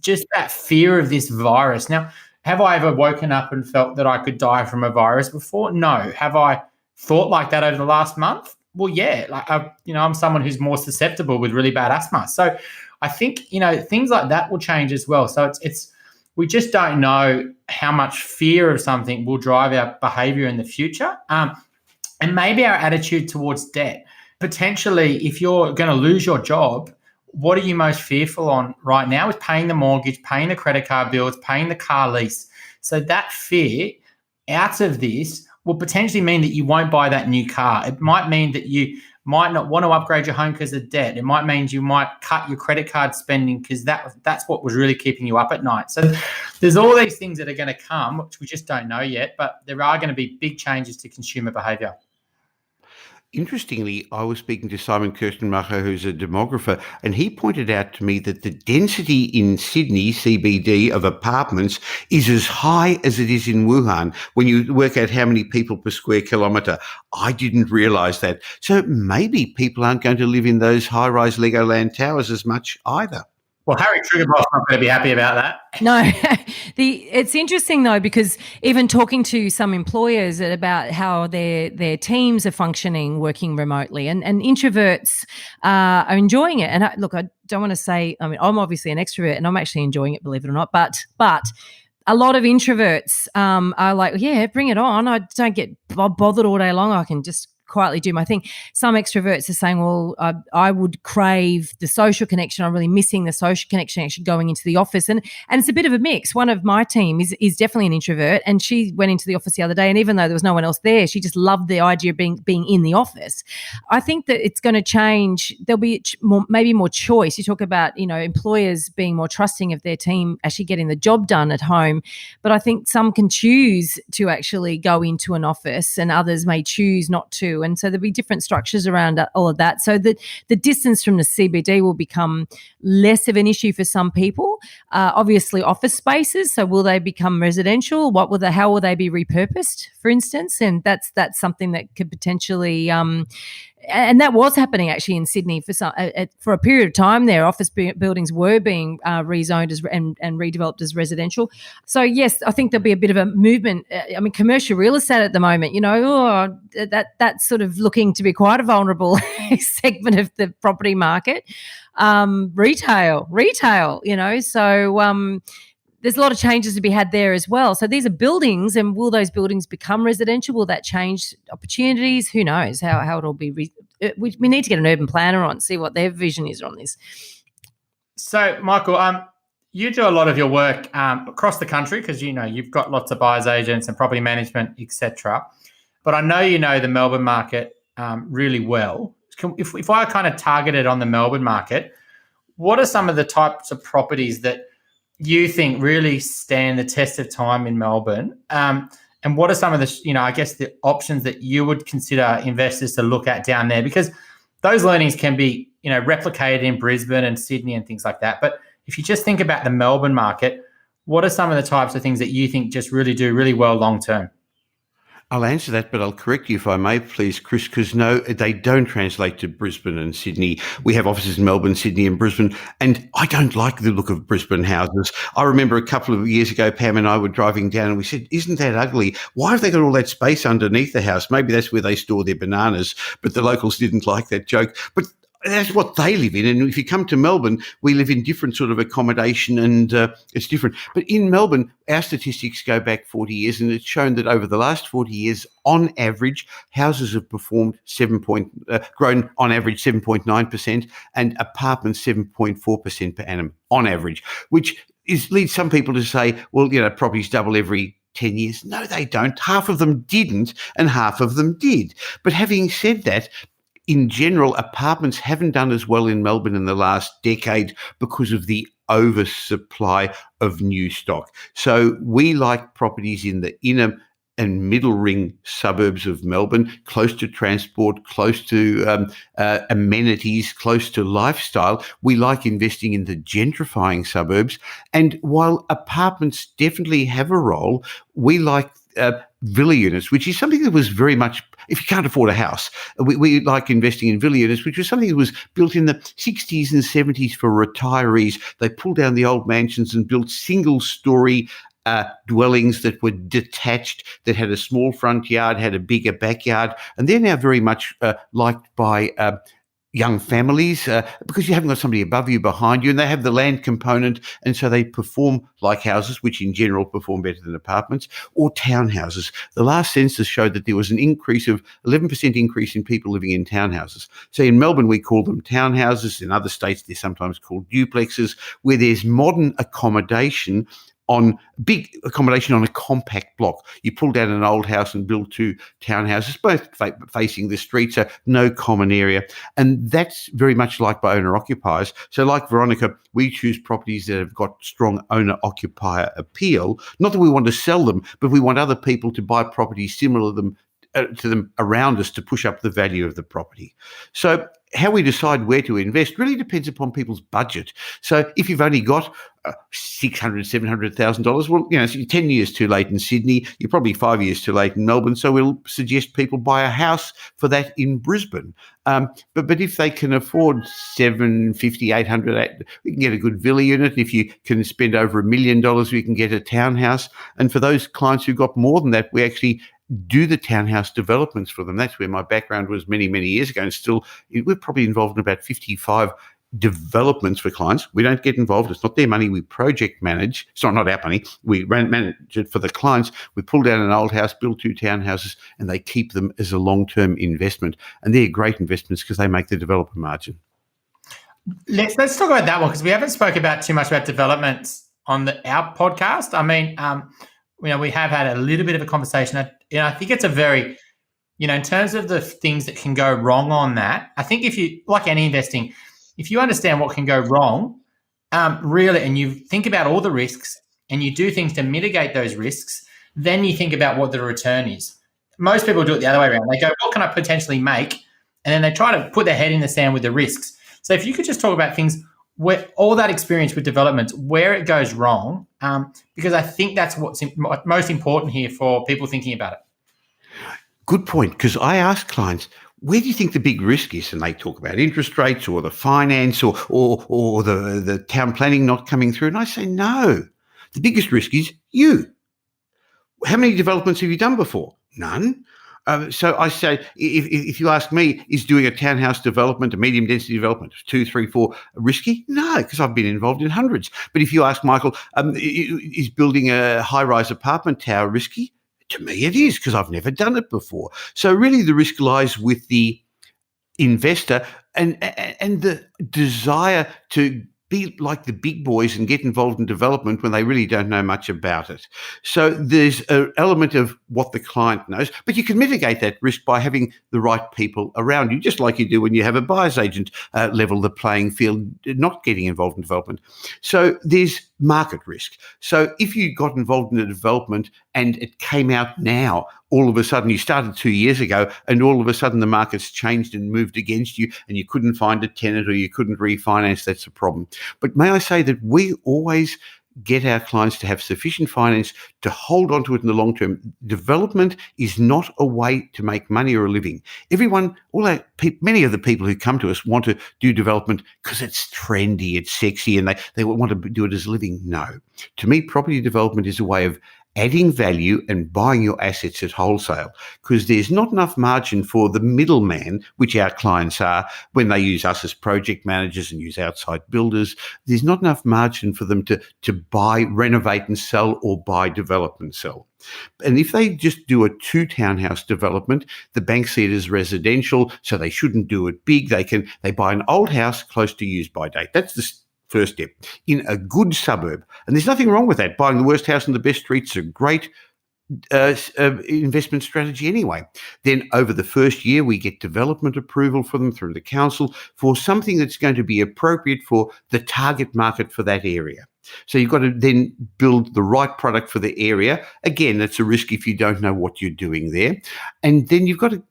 Just that fear of this virus. Now, have I ever woken up and felt that I could die from a virus before? No. Have I thought like that over the last month? Well, yeah. I'm someone who's more susceptible with really bad asthma. So I think, things like that will change as well. So it's we just don't know how much fear of something will drive our behaviour in the future, and maybe our attitude towards debt. Potentially, if you're going to lose your job, what are you most fearful on right now is paying the mortgage, paying the credit card bills, paying the car lease. So that fear out of this will potentially mean that you won't buy that new car. It might mean that you might not want to upgrade your home because of debt. It might mean you might cut your credit card spending because that's what was really keeping you up at night. So there's all these things that are going to come, which we just don't know yet, but there are going to be big changes to consumer behaviour.
Interestingly, I was speaking to Simon Kirstenmacher, who's a demographer, and he pointed out to me that the density in Sydney, CBD, of apartments is as high as it is in Wuhan when you work out how many people per square kilometre. I didn't realise that. So maybe people aren't going to live in those high-rise Legoland towers as much either.
Well, Harry Triggerboff's not going to be happy about that.
No. It's interesting, though, because even talking to some employers about how their teams are functioning working remotely, and introverts are enjoying it. And I don't want to say, I'm obviously an extrovert and I'm actually enjoying it, believe it or not, but a lot of introverts are like, yeah, bring it on. I don't get bothered all day long. I can just quietly do my thing. Some extroverts are saying, well, I would crave the social connection. I'm really missing the social connection actually going into the office. And it's a bit of a mix. One of my team is definitely an introvert, and she went into the office the other day, and even though there was no one else there, she just loved the idea of being in the office. I think that it's going to change. There'll be maybe more choice. You talk about, employers being more trusting of their team actually getting the job done at home. But I think some can choose to actually go into an office and others may choose not to. And so there'll be different structures around all of that. So the distance from the CBD will become less of an issue for some people. Obviously, office spaces. So will they become residential? How will they be repurposed, for instance? And that's something that could potentially and that was happening actually in Sydney for a period of time there. Office buildings were being rezoned and redeveloped as residential. So, yes, I think there'll be a bit of a movement. Commercial real estate at the moment, that's sort of looking to be quite a vulnerable segment of the property market. Retail, so there's a lot of changes to be had there as well. So these are buildings, and will those buildings become residential? Will that change opportunities? Who knows how it'll be? We need to get an urban planner on, see what their vision is on this.
So, Michael, you do a lot of your work across the country because, you've got lots of buyers agents and property management, etc. But I know you know the Melbourne market really well if I kind of targeted on the Melbourne market, what are some of the types of properties that you think really stand the test of time in Melbourne? And what are some of the, I guess the options that you would consider investors to look at down there? Because those learnings can be, replicated in Brisbane and Sydney and things like that. But if you just think about the Melbourne market, what are some of the types of things that you think just really do really well long term?
I'll answer that, but I'll correct you if I may, please, Chris, because no, they don't translate to Brisbane and Sydney. We have offices in Melbourne, Sydney and Brisbane, and I don't like the look of Brisbane houses. I remember a couple of years ago, Pam and I were driving down and we said, isn't that ugly? Why have they got all that space underneath the house? Maybe that's where they store their bananas, but the locals didn't like that joke. But that's what they live in. And if you come to Melbourne, we live in different sort of accommodation and it's different. But in Melbourne, our statistics go back 40 years and it's shown that over the last 40 years, on average, houses have performed grown on average 7.9% and apartments 7.4% per annum on average, which leads some people to say, well, properties double every 10 years. No, they don't. Half of them didn't and half of them did. But having said that, in general, apartments haven't done as well in Melbourne in the last decade because of the oversupply of new stock. So we like properties in the inner and middle ring suburbs of Melbourne, close to transport, close to amenities, close to lifestyle. We like investing in the gentrifying suburbs. And while apartments definitely have a role, we like villa units, which is something that was very much, if you can't afford a house, we like investing in villa units, which was something that was built in the 60s and 70s for retirees. They pulled down the old mansions and built single-story dwellings that were detached, that had a small front yard, had a bigger backyard, and they're now very much liked by young families because you haven't got somebody above you, behind you, and they have the land component, and so they perform like houses, which in general perform better than apartments, or townhouses. The last census showed that there was an increase of 11% increase in people living in townhouses. So in Melbourne, we call them townhouses. In other states, they're sometimes called duplexes, where there's modern accommodation on a compact block. You pull down an old house and build two townhouses, both facing the street, so no common area. And that's very much liked by owner-occupiers. So like Veronica, we choose properties that have got strong owner-occupier appeal. Not that we want to sell them, but we want other people to buy properties similar to them around us to push up the value of the property. So how we decide where to invest really depends upon people's budget. So if you've only got $600,000, $700,000, well, so you're 10 years too late in Sydney, you're probably 5 years too late in Melbourne, so we'll suggest people buy a house for that in Brisbane. But if they can afford $750,000, $800,000, we can get a good villa unit. If you can spend over $1 million, we can get a townhouse. And for those clients who got more than that, we actually do the townhouse developments for them. That's where my background was many, many years ago. And still, we're probably involved in about 55 developments for clients. We don't get involved. It's not their money. We project manage. It's not our money. We manage it for the clients. We pull down an old house, build two townhouses, and they keep them as a long-term investment. And they're great investments because they make the developer margin.
Let's talk about that one, because we haven't spoke about too much about developments on our podcast. I mean, we have had a little bit of a conversation. I think it's a very, in terms of the things that can go wrong on that, I think if you, like any investing, if you understand what can go wrong, really, and you think about all the risks and you do things to mitigate those risks, then you think about what the return is. Most people do it the other way around. They go, what can I potentially make? And then they try to put their head in the sand with the risks. So if you could just talk about things where all that experience with developments, where it goes wrong, because I think that's what's most important here for people thinking about it.
Good point, because I ask clients, where do you think the big risk is? And they talk about interest rates or the finance or the town planning not coming through. And I say, no, the biggest risk is you. How many developments have you done before? None. So I say, if you ask me, is doing a townhouse development, a medium density development, 2, 3, 4 risky? No, because I've been involved in hundreds. But if you ask Michael, is building a high-rise apartment tower risky? To me, it is, because I've never done it before. So really the risk lies with the investor and the desire to be like the big boys and get involved in development when they really don't know much about it. So there's an element of what the client knows, but you can mitigate that risk by having the right people around you, just like you do when you have a buyer's agent level the playing field, not getting involved in development. So there's market risk. So if you got involved in a development and it came out now, all of a sudden you started 2 years ago and all of a sudden the market's changed and moved against you and you couldn't find a tenant or you couldn't refinance, that's a problem. But may I say that we always get our clients to have sufficient finance to hold on to it in the long term. Development is not a way to make money or a living. Many of the people who come to us want to do development because it's trendy, it's sexy, and they want to do it as a living. No. To me, property development is a way of adding value and buying your assets at wholesale, because there's not enough margin for the middleman, which our clients are when they use us as project managers and use outside builders. There's not enough margin for them to buy, renovate and sell, or buy, develop and sell. And if they just do a 2 townhouse development, the bank see it as residential, so they shouldn't do it big. They buy an old house close to use by date. That's the first step in a good suburb. And there's nothing wrong with that. Buying the worst house in the best streets is a great investment strategy anyway. Then over the first year, we get development approval for them through the council for something that's going to be appropriate for the target market for that area. So you've got to then build the right product for the area. Again, that's a risk if you don't know what you're doing there. And then you've got to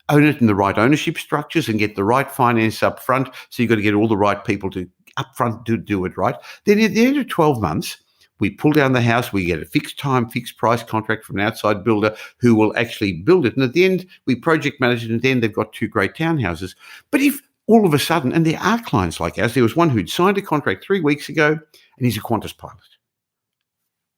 own it in the right ownership structures and get the right finance up front. So you've got to get all the right people to up front to do it right. Then at the end of 12 months, we pull down the house, we get a fixed time, fixed price contract from an outside builder who will actually build it. And at the end, we project manage it, and then they've got 2 great townhouses. But if all of a sudden, and there are clients like ours, there was one who'd signed a contract 3 weeks ago, and he's a Qantas pilot.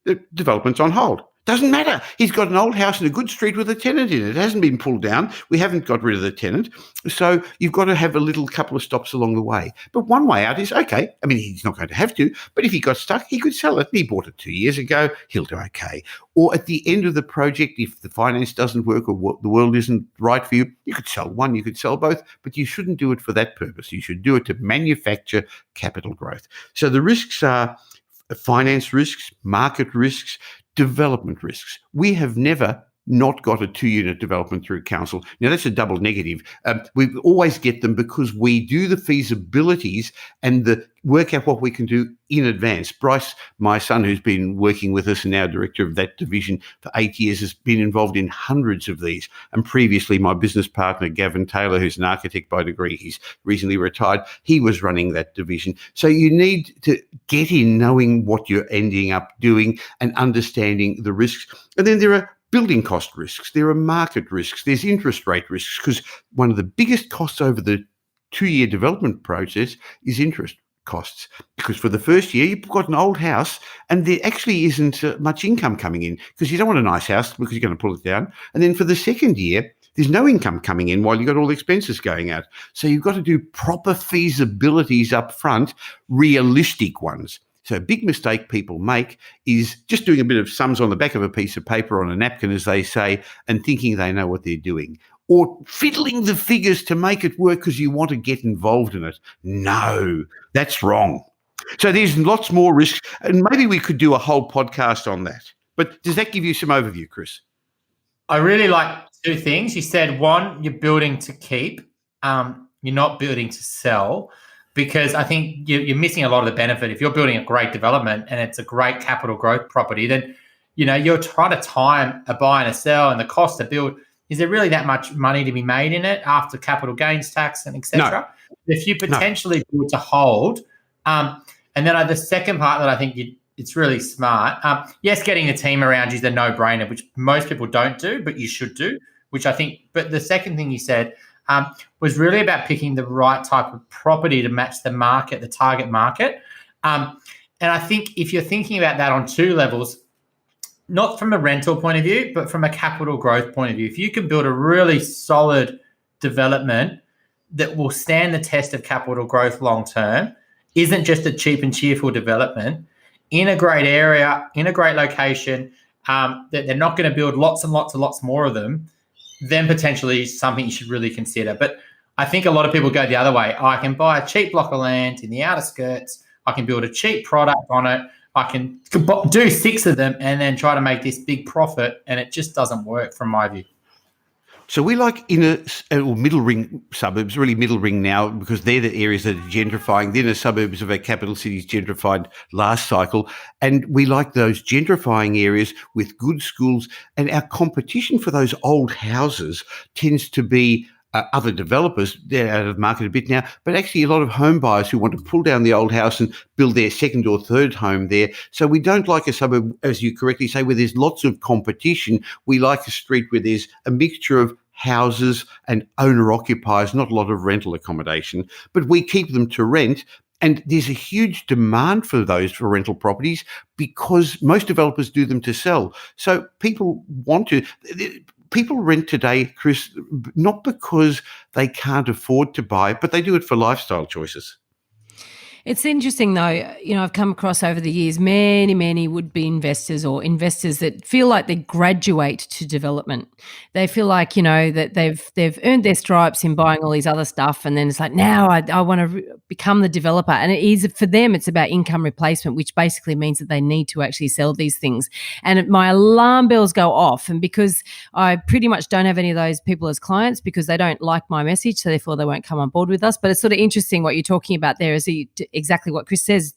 The development's on hold. Doesn't matter. He's got an old house in a good street with a tenant in it. It hasn't been pulled down. We haven't got rid of the tenant. So you've got to have a little couple of stops along the way. But one way out is, okay, I mean, he's not going to have to, but if he got stuck, he could sell it. He bought it 2 years ago. He'll do okay. Or at the end of the project, if the finance doesn't work or the world isn't right for you, you could sell one, you could sell both, but you shouldn't do it for that purpose. You should do it to manufacture capital growth. So the risks are finance risks, market risks, development risks. We have never not got a 2-unit development through council. Now, that's a double negative. We always get them because we do the feasibilities and work out what we can do in advance. Bryce, my son, who's been working with us and now director of that division for 8 years, has been involved in hundreds of these. And previously, my business partner, Gavin Taylor, who's an architect by degree, he's recently retired, he was running that division. So you need to get in knowing what you're ending up doing and understanding the risks. And then there are building cost risks, there are market risks, there's interest rate risks, because one of the biggest costs over the 2-year development process is interest costs. Because for the first year, you've got an old house and there actually isn't much income coming in, because you don't want a nice house because you're going to pull it down. And then for the second year, there's no income coming in while you've got all the expenses going out. So you've got to do proper feasibilities up front, realistic ones. So a big mistake people make is just doing a bit of sums on the back of a piece of paper on a napkin, as they say, and thinking they know what they're doing. Or fiddling the figures to make it work because you want to get involved in it. No, that's wrong. So there's lots more risks, and maybe we could do a whole podcast on that. But does that give you some overview, Chris?
I really like 2 things. You said, one, you're building to keep. You're not building to sell. Because I think you're missing a lot of the benefit. If you're building a great development and it's a great capital growth property, then you're trying to time a buy and a sell and the cost to build. Is there really that much money to be made in it after capital gains tax and etc.? No. If you potentially build to hold, and then the second part that I think it's really smart. Yes, getting a team around you is a no-brainer, which most people don't do, but you should do. Which I think. But the second thing you said. Was really about picking the right type of property to match the market, the target market. And I think if you're thinking about that on 2 levels, not from a rental point of view, but from a capital growth point of view, if you can build a really solid development that will stand the test of capital growth long term, isn't just a cheap and cheerful development, in a great area, in a great location, that they're not going to build lots and lots and lots more of them, then potentially something you should really consider. But I think a lot of people go the other way. I can buy a cheap block of land in the outer skirts. I can build a cheap product on it. I can do 6 of them and then try to make this big profit, and it just doesn't work from my view.
So we like inner or middle ring suburbs, really middle ring now, because they're the areas that are gentrifying. The inner suburbs of our capital cities gentrified last cycle. And we like those gentrifying areas with good schools. And our competition for those old houses tends to be other developers. They're out of market a bit now, but actually a lot of home buyers who want to pull down the old house and build their second or third home there. So we don't like a suburb, as you correctly say, where there's lots of competition. We like a street where there's a mixture of houses and owner-occupiers, not a lot of rental accommodation, but we keep them to rent. And there's a huge demand for those for rental properties because most developers do them to sell. So people want to... People rent today, Chris, not because they can't afford to buy, but they do it for lifestyle choices.
It's interesting though, I've come across over the years many would-be investors or investors that feel like they graduate to development. They feel like, that they've earned their stripes in buying all these other stuff, and then it's like, now I want to become the developer. And it is, for them, it's about income replacement, which basically means that they need to actually sell these things. And my alarm bells go off, and because I pretty much don't have any of those people as clients because they don't like my message, so therefore they won't come on board with us. But it's sort of interesting what you're talking about there is exactly what Chris says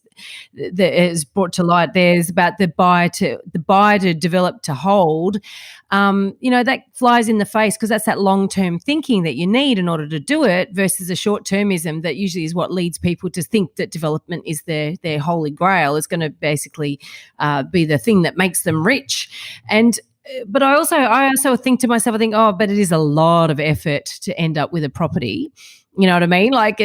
that is brought to light. There's about the buy to develop to hold. That flies in the face because that's that long-term thinking that you need in order to do it versus a short-termism that usually is what leads people to think that development is their holy grail. It's going to basically be the thing that makes them rich. But I also think to myself, but it is a lot of effort to end up with a property. You know what I mean? Like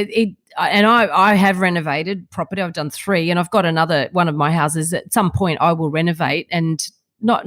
I have renovated property. I've done 3, and I've got another one of my houses at some point I will renovate and not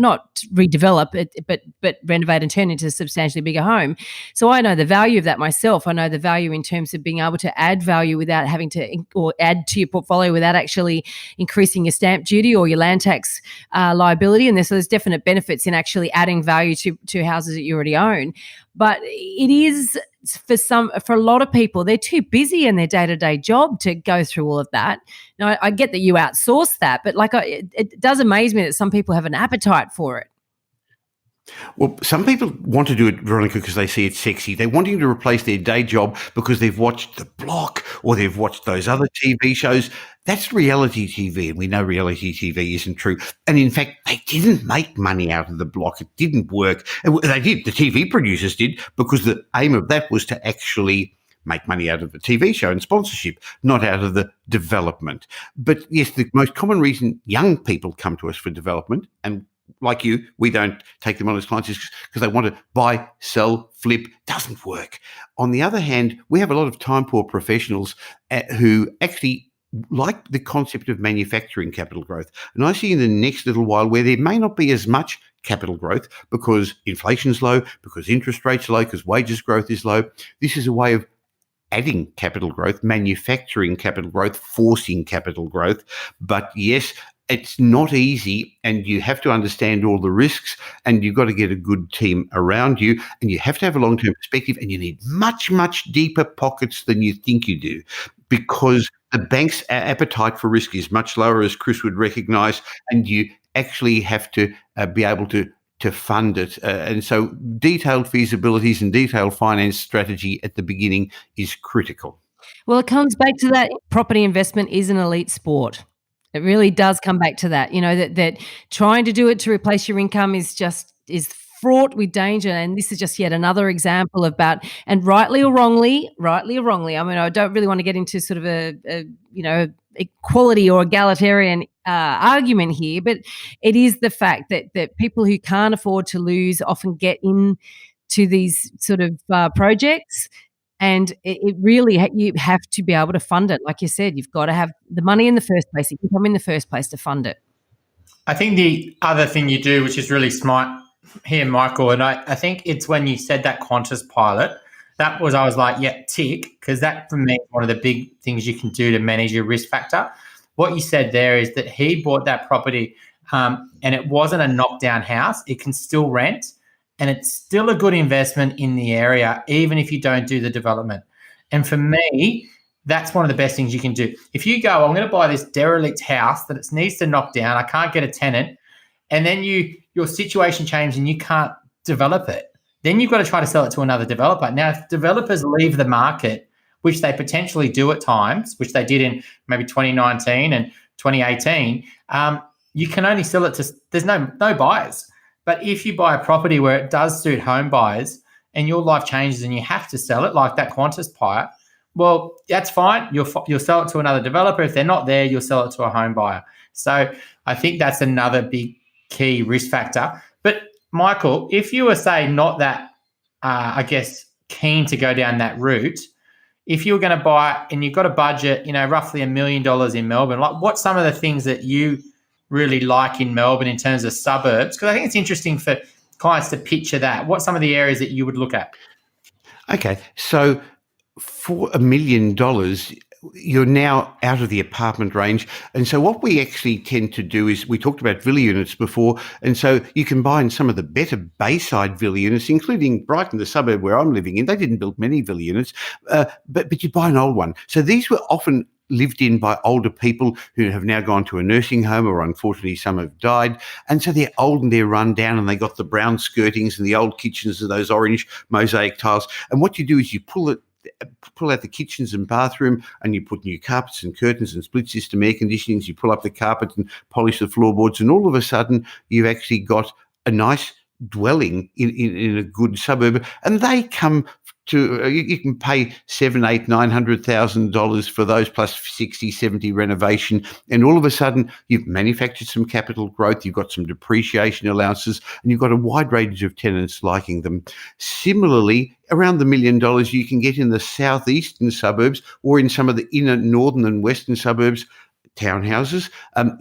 redevelop it, but renovate and turn into a substantially bigger home. So I know the value of that myself. I know the value in terms of being able to add value without having to, or add to your portfolio without actually increasing your stamp duty or your land tax liability. And there's definite benefits in actually adding value to houses that you already own. But it is for a lot of people, they're too busy in their day-to-day job to go through all of that. Now, I get that you outsource that, but it does amaze me that some people have an appetite for it.
Well, some people want to do it, Veronica, because they see it sexy. They're wanting to replace their day job because they've watched The Block or they've watched those other TV shows. That's reality TV, and we know reality TV isn't true. And in fact, they didn't make money out of The Block. It didn't work. They did. The TV producers did, because the aim of that was to actually make money out of the TV show and sponsorship, not out of the development. But yes, the most common reason young people come to us for development, and like you, we don't take them on as clients because they want to buy, sell, flip. Doesn't work. On the other hand, we have a lot of time-poor professionals who actually like the concept of manufacturing capital growth. And I see in the next little while where there may not be as much capital growth because inflation's low, because interest rates are low, because wages growth is low. This is a way of adding capital growth, manufacturing capital growth, forcing capital growth. But yes, it's not easy, and you have to understand all the risks, and you've got to get a good team around you, and you have to have a long-term perspective, and you need much, much deeper pockets than you think you do, because the bank's appetite for risk is much lower, as Chris would recognise, and you actually have to be able to fund it. And so detailed feasibilities and detailed finance strategy at the beginning is critical.
Well, it comes back to that property investment is an elite sport. It really does come back to that, that trying to do it to replace your income is fraught with danger. And this is just yet another example about, and rightly or wrongly, I mean, I don't really want to get into sort of a equality or egalitarian argument here, but it is the fact that people who can't afford to lose often get into these sort of projects. And it really, you have to be able to fund it. Like you said, you've got to have the money in the first place, the income in the first place to fund it.
I think the other thing you do, which is really smart here, Michael, and I think it's when you said that Qantas pilot, I was like, yeah, tick, because that for me is one of the big things you can do to manage your risk factor. What you said there is that he bought that property and it wasn't a knockdown house. It can still rent. And it's still a good investment in the area, even if you don't do the development. And for me, that's one of the best things you can do. If you go, I'm going to buy this derelict house that it needs to knock down, I can't get a tenant, and then your situation changes and you can't develop it, then you've got to try to sell it to another developer. Now, if developers leave the market, which they potentially do at times, which they did in maybe 2019 and 2018, you can only sell it to, there's no buyers. But if you buy a property where it does suit home buyers and your life changes and you have to sell it, like that Qantas buyer, well, that's fine. You'll sell it to another developer. If they're not there, you'll sell it to a home buyer. So I think that's another big key risk factor. But Michael, if you were, say, not that, keen to go down that route, if you were going to buy and you've got a budget, roughly $1 million in Melbourne, like what's some of the things that you really like in Melbourne in terms of suburbs? Because I think it's interesting for clients to picture that. What's some of the areas that you would look at?
Okay, so for $1 million, you're now out of the apartment range. And so what we actually tend to do is, we talked about villa units before, and so you can buy in some of the better Bayside villa units, including Brighton, the suburb where I'm living in. They didn't build many villa units, but you buy an old one. So these were often lived in by older people who have now gone to a nursing home, or unfortunately some have died. And so they're old and they're run down, and they got the brown skirtings and the old kitchens and those orange mosaic tiles. And what you do is you pull out the kitchens and bathroom, and you put new carpets and curtains and split system air conditionings. You pull up the carpet and polish the floorboards, and all of a sudden you've actually got a nice dwelling in a good suburb. And they come to, you can pay $700,000, $800,000, $900,000 for those, plus 60, 70 renovation. And all of a sudden you've manufactured some capital growth, you've got some depreciation allowances, and you've got a wide range of tenants liking them. Similarly, around the $1 million you can get in the southeastern suburbs, or in some of the inner northern and western suburbs, townhouses.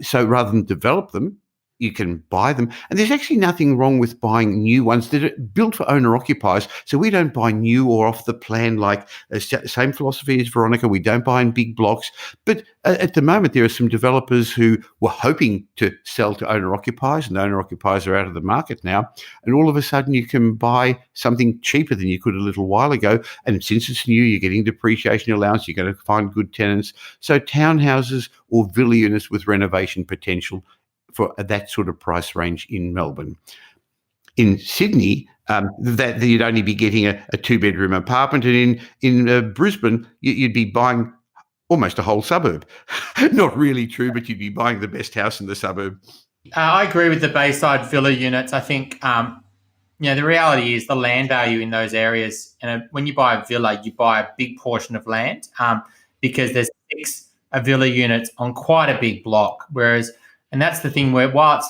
So rather than develop them, you can buy them. And there's actually nothing wrong with buying new ones that are built for owner-occupiers. So we don't buy new or off the plan, like same philosophy as Veronica. We don't buy in big blocks. But at the moment, there are some developers who were hoping to sell to owner-occupiers, and owner-occupiers are out of the market now. And all of a sudden, you can buy something cheaper than you could a little while ago. And since it's new, you're getting depreciation allowance. You're going to find good tenants. So townhouses or villa units with renovation potential for that sort of price range in Melbourne. In Sydney, that you'd only be getting a two-bedroom apartment, and in Brisbane, you'd be buying almost a whole suburb. Not really true, but you'd be buying the best house in the suburb.
I agree with the Bayside villa units. I think the reality is the land value in those areas, and when you buy a villa, you buy a big portion of land because there's 6 villa units on quite a big block, and that's the thing where while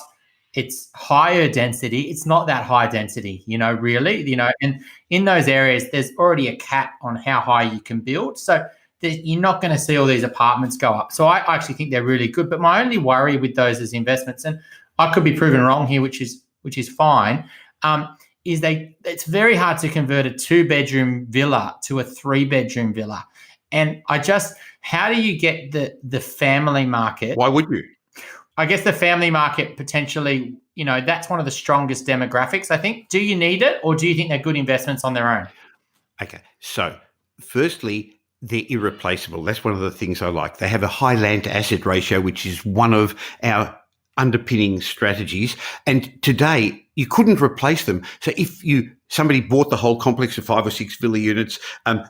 it's higher density, it's not that high density, really, and in those areas, there's already a cap on how high you can build. So you're not going to see all these apartments go up. So I actually think they're really good. But my only worry with those as investments, and I could be proven wrong here, which is fine, is it's very hard to convert a 2-bedroom villa to a 3-bedroom villa. And how do you get the family market?
Why would you?
I guess the family market potentially, that's one of the strongest demographics, I think. Do you need it, or do you think they're good investments on their own?
Okay, so firstly, they're irreplaceable. That's one of the things I like. They have a high land to asset ratio, which is one of our underpinning strategies. And today, you couldn't replace them. So if somebody bought the whole complex of 5 or 6 villa units,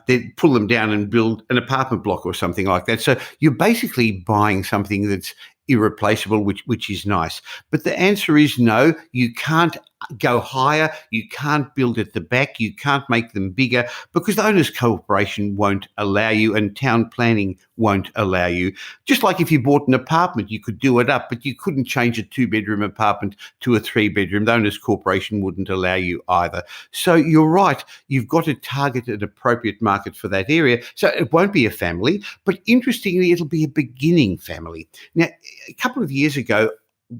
they'd pull them down and build an apartment block or something like that. So you're basically buying something that's irreplaceable, which is nice. But the answer is no, you can't go higher, you can't build at the back, you can't make them bigger, because the owners' cooperation won't allow you, and town planning won't allow you. Just like if you bought an apartment, you could do it up, but you couldn't change a 2-bedroom apartment to a 3-bedroom. The owners' corporation wouldn't allow you either. So you're right, you've got to target an appropriate market for that area. So it won't be a family, but interestingly, it'll be a beginning family. Now, a couple of years ago,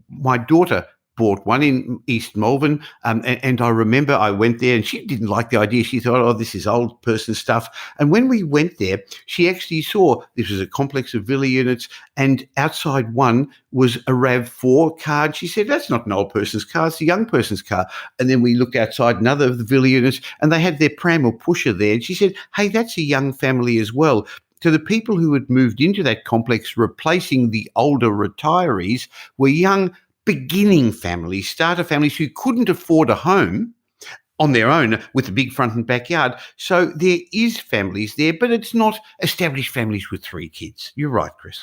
my daughter bought one in East Melbourne, and I remember I went there, and she didn't like the idea. She thought, oh, this is old person stuff. And when we went there, she actually saw this was a complex of villa units, and outside one was a RAV4 car. And she said, that's not an old person's car, it's a young person's car. And then we looked outside another of the villa units, and they had their pram or pusher there. And she said, hey, that's a young family as well. So the people who had moved into that complex, replacing the older retirees, were young beginning families, starter families who couldn't afford a home on their own with a big front and backyard. So there is families there, but it's not established families with 3 kids. You're right, Chris.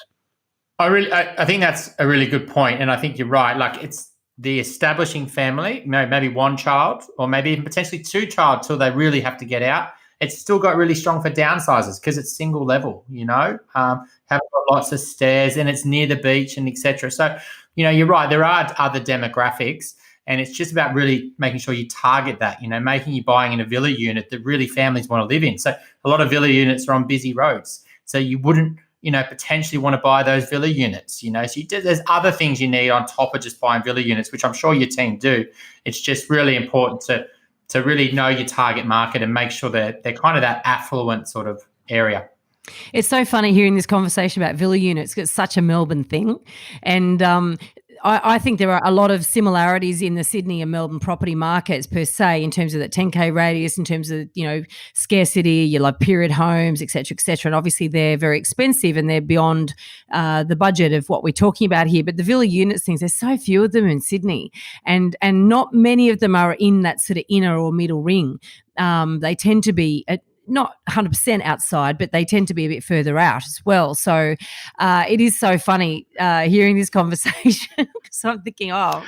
I think that's a really good point, and I think you're right. Like, it's the establishing family, maybe 1 child, or maybe even potentially 2 child till they really have to get out. It's still got really strong for downsizers because it's single level, have got lots of stairs and it's near the beach and etc. So, you're right. There are other demographics, and it's just about really making sure you target that, making you buying in a villa unit that really families want to live in. So a lot of villa units are on busy roads. So you wouldn't, potentially want to buy those villa units, So there's other things you need on top of just buying villa units, which I'm sure your team do. It's just really important to really know your target market and make sure that they're kind of that affluent sort of area.
It's so funny hearing this conversation about villa units. It's such a Melbourne thing. And I think there are a lot of similarities in the Sydney and Melbourne property markets per se, in terms of that 10K radius, in terms of, scarcity, you love period homes, et cetera, et cetera. And obviously they're very expensive and they're beyond the budget of what we're talking about here. But the villa units things, there's so few of them in Sydney, and not many of them are in that sort of inner or middle ring. They tend to be not 100% outside, but they tend to be a bit further out as well. So it is so funny hearing this conversation, because I'm thinking,
yeah.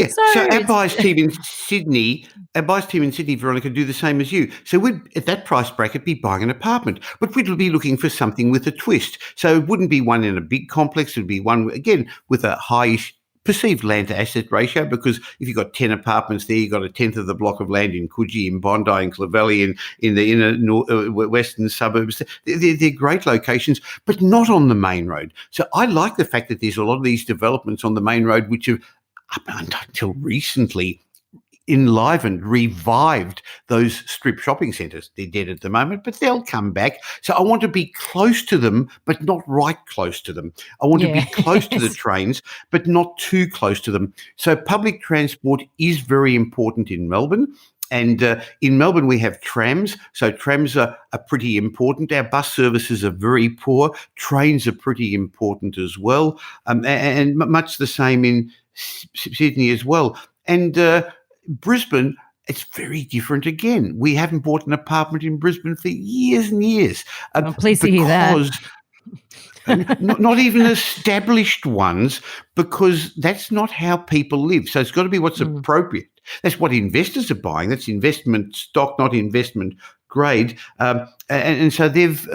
So our buyers team in Sydney, Veronica, do the same as you. So we'd, at that price bracket, be buying an apartment, but we'd be looking for something with a twist. So it wouldn't be one in a big complex. It'd be one, again, with a high-ish perceived land to asset ratio, because if you've got 10 apartments there, you've got a tenth of the block of land in Coogee, in Bondi, in Clovelly, and in the inner western suburbs. They're great locations, but not on the main road. So I like the fact that there's a lot of these developments on the main road, which have, up until recently, revived those strip shopping centres. They're dead at the moment, but they'll come back. So I want to be close to them, but not right close to them. I want to be close to the trains, but not too close to them. So public transport is very important in Melbourne. And in Melbourne, we have trams. So trams are pretty important. Our bus services are very poor. Trains are pretty important as well. And much the same in Sydney as well. And Brisbane, it's very different again. We haven't bought an apartment in Brisbane for years and years.
I'm pleased to hear that.
not even established ones, because that's not how people live. So it's got to be what's appropriate. That's what investors are buying. That's investment stock, not investment grade. And so they've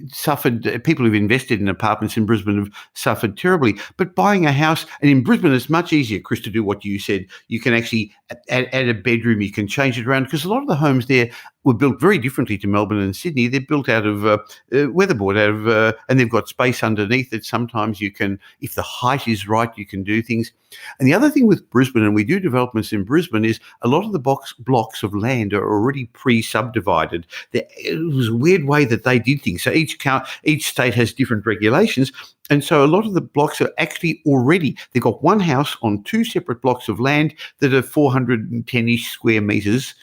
suffered. People who've invested in apartments in Brisbane have suffered terribly. But buying a house, and in Brisbane, it's much easier, Chris, to do what you said. You can actually add a bedroom. You can change it around, because a lot of the homes there were built very differently to Melbourne and Sydney. They're built out of weatherboard, and they've got space underneath that sometimes you can, if the height is right, you can do things. And the other thing with Brisbane, and we do developments in Brisbane, is a lot of the blocks of land are already pre-subdivided. It was a weird way that they did things. So each state has different regulations. And so a lot of the blocks are actually already, they've got one house on 2 separate blocks of land that are 410-ish square metres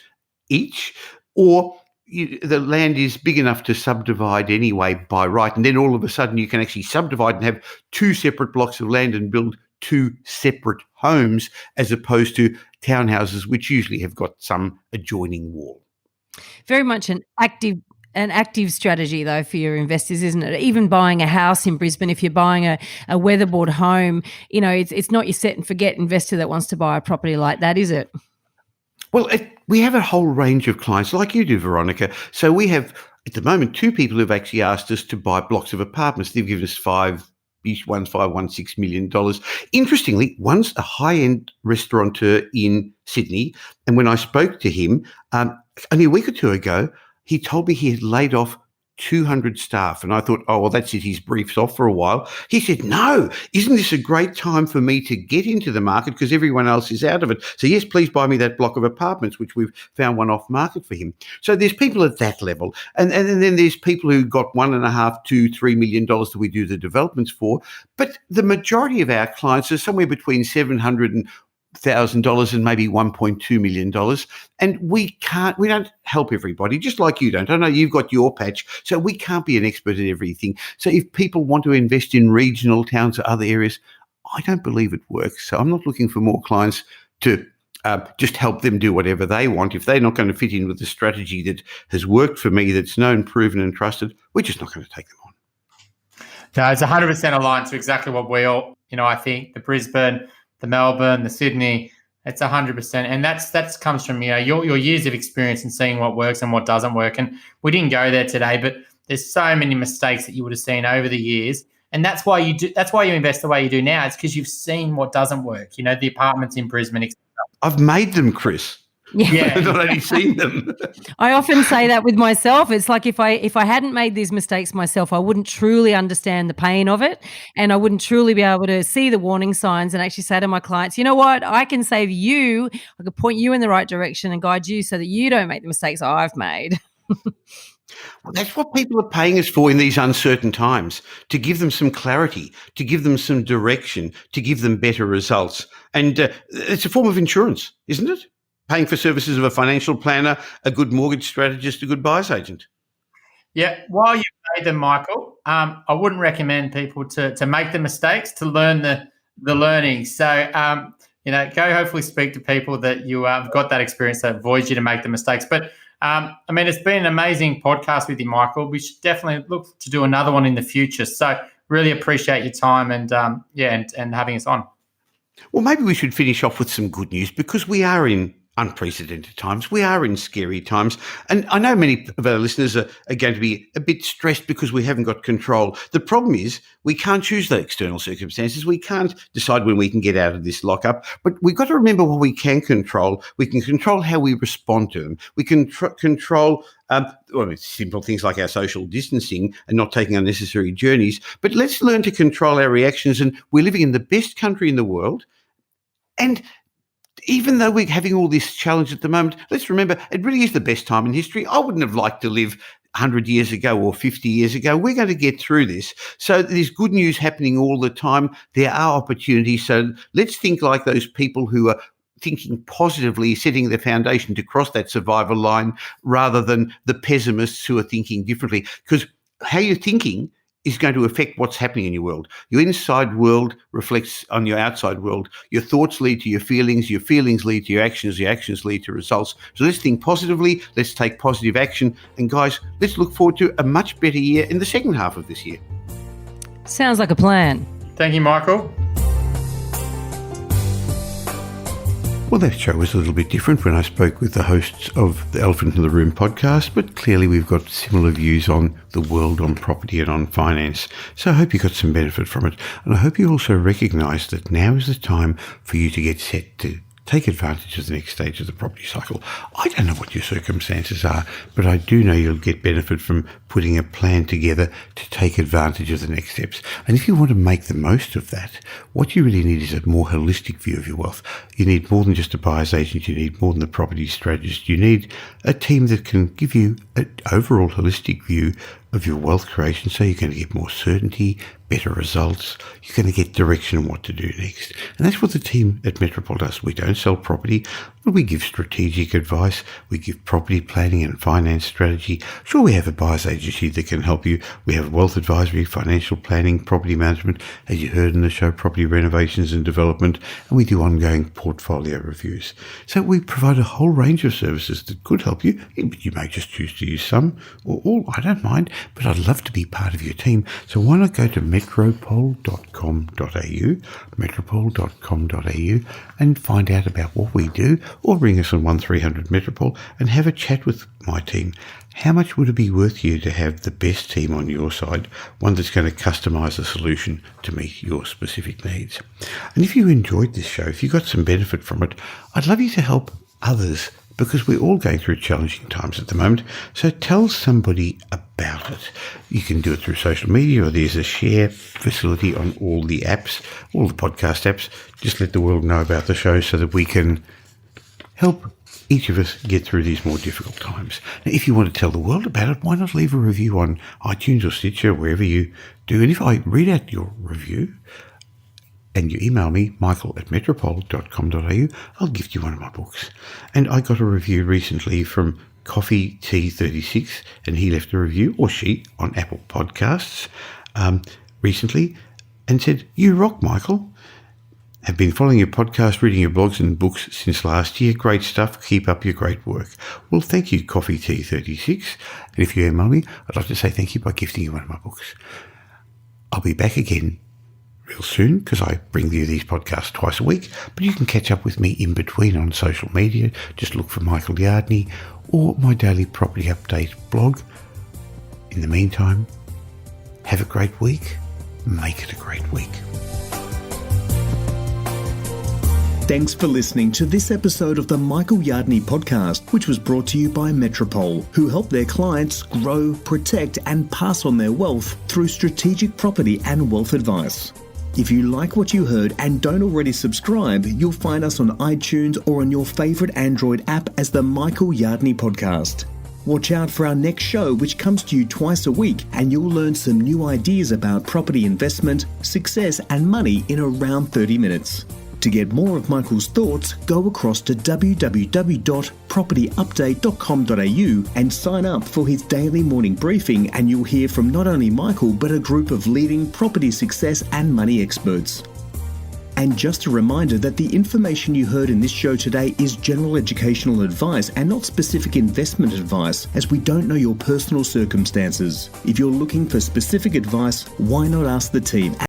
each, or the land is big enough to subdivide anyway by right. And then all of a sudden you can actually subdivide and have 2 separate blocks of land and build 2 separate homes, as opposed to townhouses, which usually have got some adjoining wall.
Very much an active strategy, though, for your investors, isn't it? Even buying a house in Brisbane, if you're buying a weatherboard home, it's not your set and forget investor that wants to buy a property like that, is it?
Well, we have a whole range of clients like you do, Veronica. So we have, at the moment, 2 people who've actually asked us to buy blocks of apartments. They've given us one's $6 million. Interestingly, one's a high-end restaurateur in Sydney. And when I spoke to him only a week or 2 ago, he told me he had laid off 200 staff. And I thought, oh, well, that's it. He's briefed off for a while. He said, no, isn't this a great time for me to get into the market, because everyone else is out of it? So yes, please buy me that block of apartments, which we've found one off market for him. So there's people at that level. And then there's people who got $1.5 to $3 million that we do the developments for. But the majority of our clients are somewhere between 700 and $100,000 and maybe $1.2 million. And we don't help everybody, just like you don't. I know you've got your patch, so we can't be an expert at everything. So if people want to invest in regional towns or other areas, I don't believe it works. So I'm not looking for more clients to just help them do whatever they want. If they're not going to fit in with the strategy that has worked for me, that's known, proven and trusted, we're just not going to take them on.
No, it's 100% aligned to exactly what we all, I think the Brisbane, the Melbourne, the Sydney, it's 100%. And that comes from, your years of experience and seeing what works and what doesn't work. And we didn't go there today, but there's so many mistakes that you would have seen over the years. And that's why you invest the way you do now. It's because you've seen what doesn't work, the apartments in Brisbane, etc.
I've made them, Chris.
Yeah.
Not only seen them.
I often say that with myself. It's like if I hadn't made these mistakes myself, I wouldn't truly understand the pain of it, and I wouldn't truly be able to see the warning signs and actually say to my clients, you know what, I can save you, I could point you in the right direction and guide you so that you don't make the mistakes I've made.
Well, that's what people are paying us for in these uncertain times, to give them some clarity, to give them some direction, to give them better results. And it's a form of insurance, isn't it? Paying for services of a financial planner, a good mortgage strategist, a good buyer's agent.
Yeah. While you made them, Michael, I wouldn't recommend people to make the mistakes, to learn the learning. So, go hopefully speak to people that you have got that experience that avoids you to make the mistakes. But, it's been an amazing podcast with you, Michael. We should definitely look to do another one in the future. So really appreciate your time and having us on.
Well, maybe we should finish off with some good news, because we are in unprecedented times. We are in scary times. And I know many of our listeners are going to be a bit stressed because we haven't got control. The problem is we can't choose the external circumstances. We can't decide when we can get out of this lockup. But we've got to remember what we can control. We can control how we respond to them. We can control simple things like our social distancing and not taking unnecessary journeys. But let's learn to control our reactions. And we're living in the best country in the world. And even though we're having all this challenge at the moment, let's remember it really is the best time in history. I wouldn't have liked to live 100 years ago or 50 years ago. We're going to get through this. So there's good news happening all the time. There are opportunities. So let's think like those people who are thinking positively, setting the foundation to cross that survival line, rather than the pessimists who are thinking differently. Because how you're thinking is going to affect what's happening in your world. Your inside world reflects on your outside world. Your thoughts lead to your feelings lead to your actions lead to results. So let's think positively, let's take positive action, and guys, let's look forward to a much better year in the second half of this year.
Sounds like a plan.
Thank you, Michael.
Well, that show was a little bit different when I spoke with the hosts of the Elephant in the Room podcast, but clearly we've got similar views on the world, on property and on finance. So I hope you got some benefit from it. And I hope you also recognise that now is the time for you to get set to take advantage of the next stage of the property cycle. I don't know what your circumstances are, but I do know you'll get benefit from putting a plan together to take advantage of the next steps. And if you want to make the most of that, what you really need is a more holistic view of your wealth. You need more than just a buyer's agent. You need more than the property strategist. You need a team that can give you an overall holistic view of your wealth creation, so you're going to get more certainty, better results. You're going to get direction on what to do next. And that's what the team at Metropole does. We don't sell property, but we give strategic advice. We give property planning and finance strategy. Sure, we have a buyer's agency that can help you. We have wealth advisory, financial planning, property management, as you heard in the show, property renovations and development, and we do ongoing portfolio reviews. So we provide a whole range of services that could help you. You may just choose to use some or all. I don't mind, but I'd love to be part of your team. So why not go to metropole.com.au and find out about what we do, or ring us on 1300 Metropole and have a chat with my team. How much would it be worth you to have the best team on your side, one that's going to customise a solution to meet your specific needs? And if you enjoyed this show, if you got some benefit from it, I'd love you to help others, because we're all going through challenging times at the moment. So tell somebody about it. You can do it through social media, or there's a share facility on all the apps, all the podcast apps. Just let the world know about the show so that we can help each of us get through these more difficult times. Now, if you want to tell the world about it, why not leave a review on iTunes or Stitcher, wherever you do. And if I read out your review, and you email me, michael@metropole.com.au, I'll gift you one of my books. And I got a review recently from Coffee T36, and he left a review, or she, on Apple Podcasts recently, and said, "You rock, Michael. Have been following your podcast, reading your blogs and books since last year. Great stuff. Keep up your great work." Well, thank you, Coffee T36. And if you email me, I'd like to say thank you by gifting you one of my books. I'll be back again real soon because I bring you these podcasts twice a week, but you can catch up with me in between on social media. Just look for Michael Yardney or my daily property update blog. In the meantime, have a great week. Make it a great week.
Thanks for listening to this episode of the Michael Yardney podcast, which was brought to you by Metropole, who help their clients grow, protect, and pass on their wealth through strategic property and wealth advice. If you like what you heard and don't already subscribe, you'll find us on iTunes or on your favourite Android app as the Michael Yardney podcast. Watch out for our next show, which comes to you twice a week, and you'll learn some new ideas about property investment, success, and money in around 30 minutes. To get more of Michael's thoughts, go across to www.propertyupdate.com.au and sign up for his daily morning briefing, and you'll hear from not only Michael but a group of leading property success and money experts. And just a reminder that the information you heard in this show today is general educational advice and not specific investment advice, as we don't know your personal circumstances. If you're looking for specific advice, why not ask the team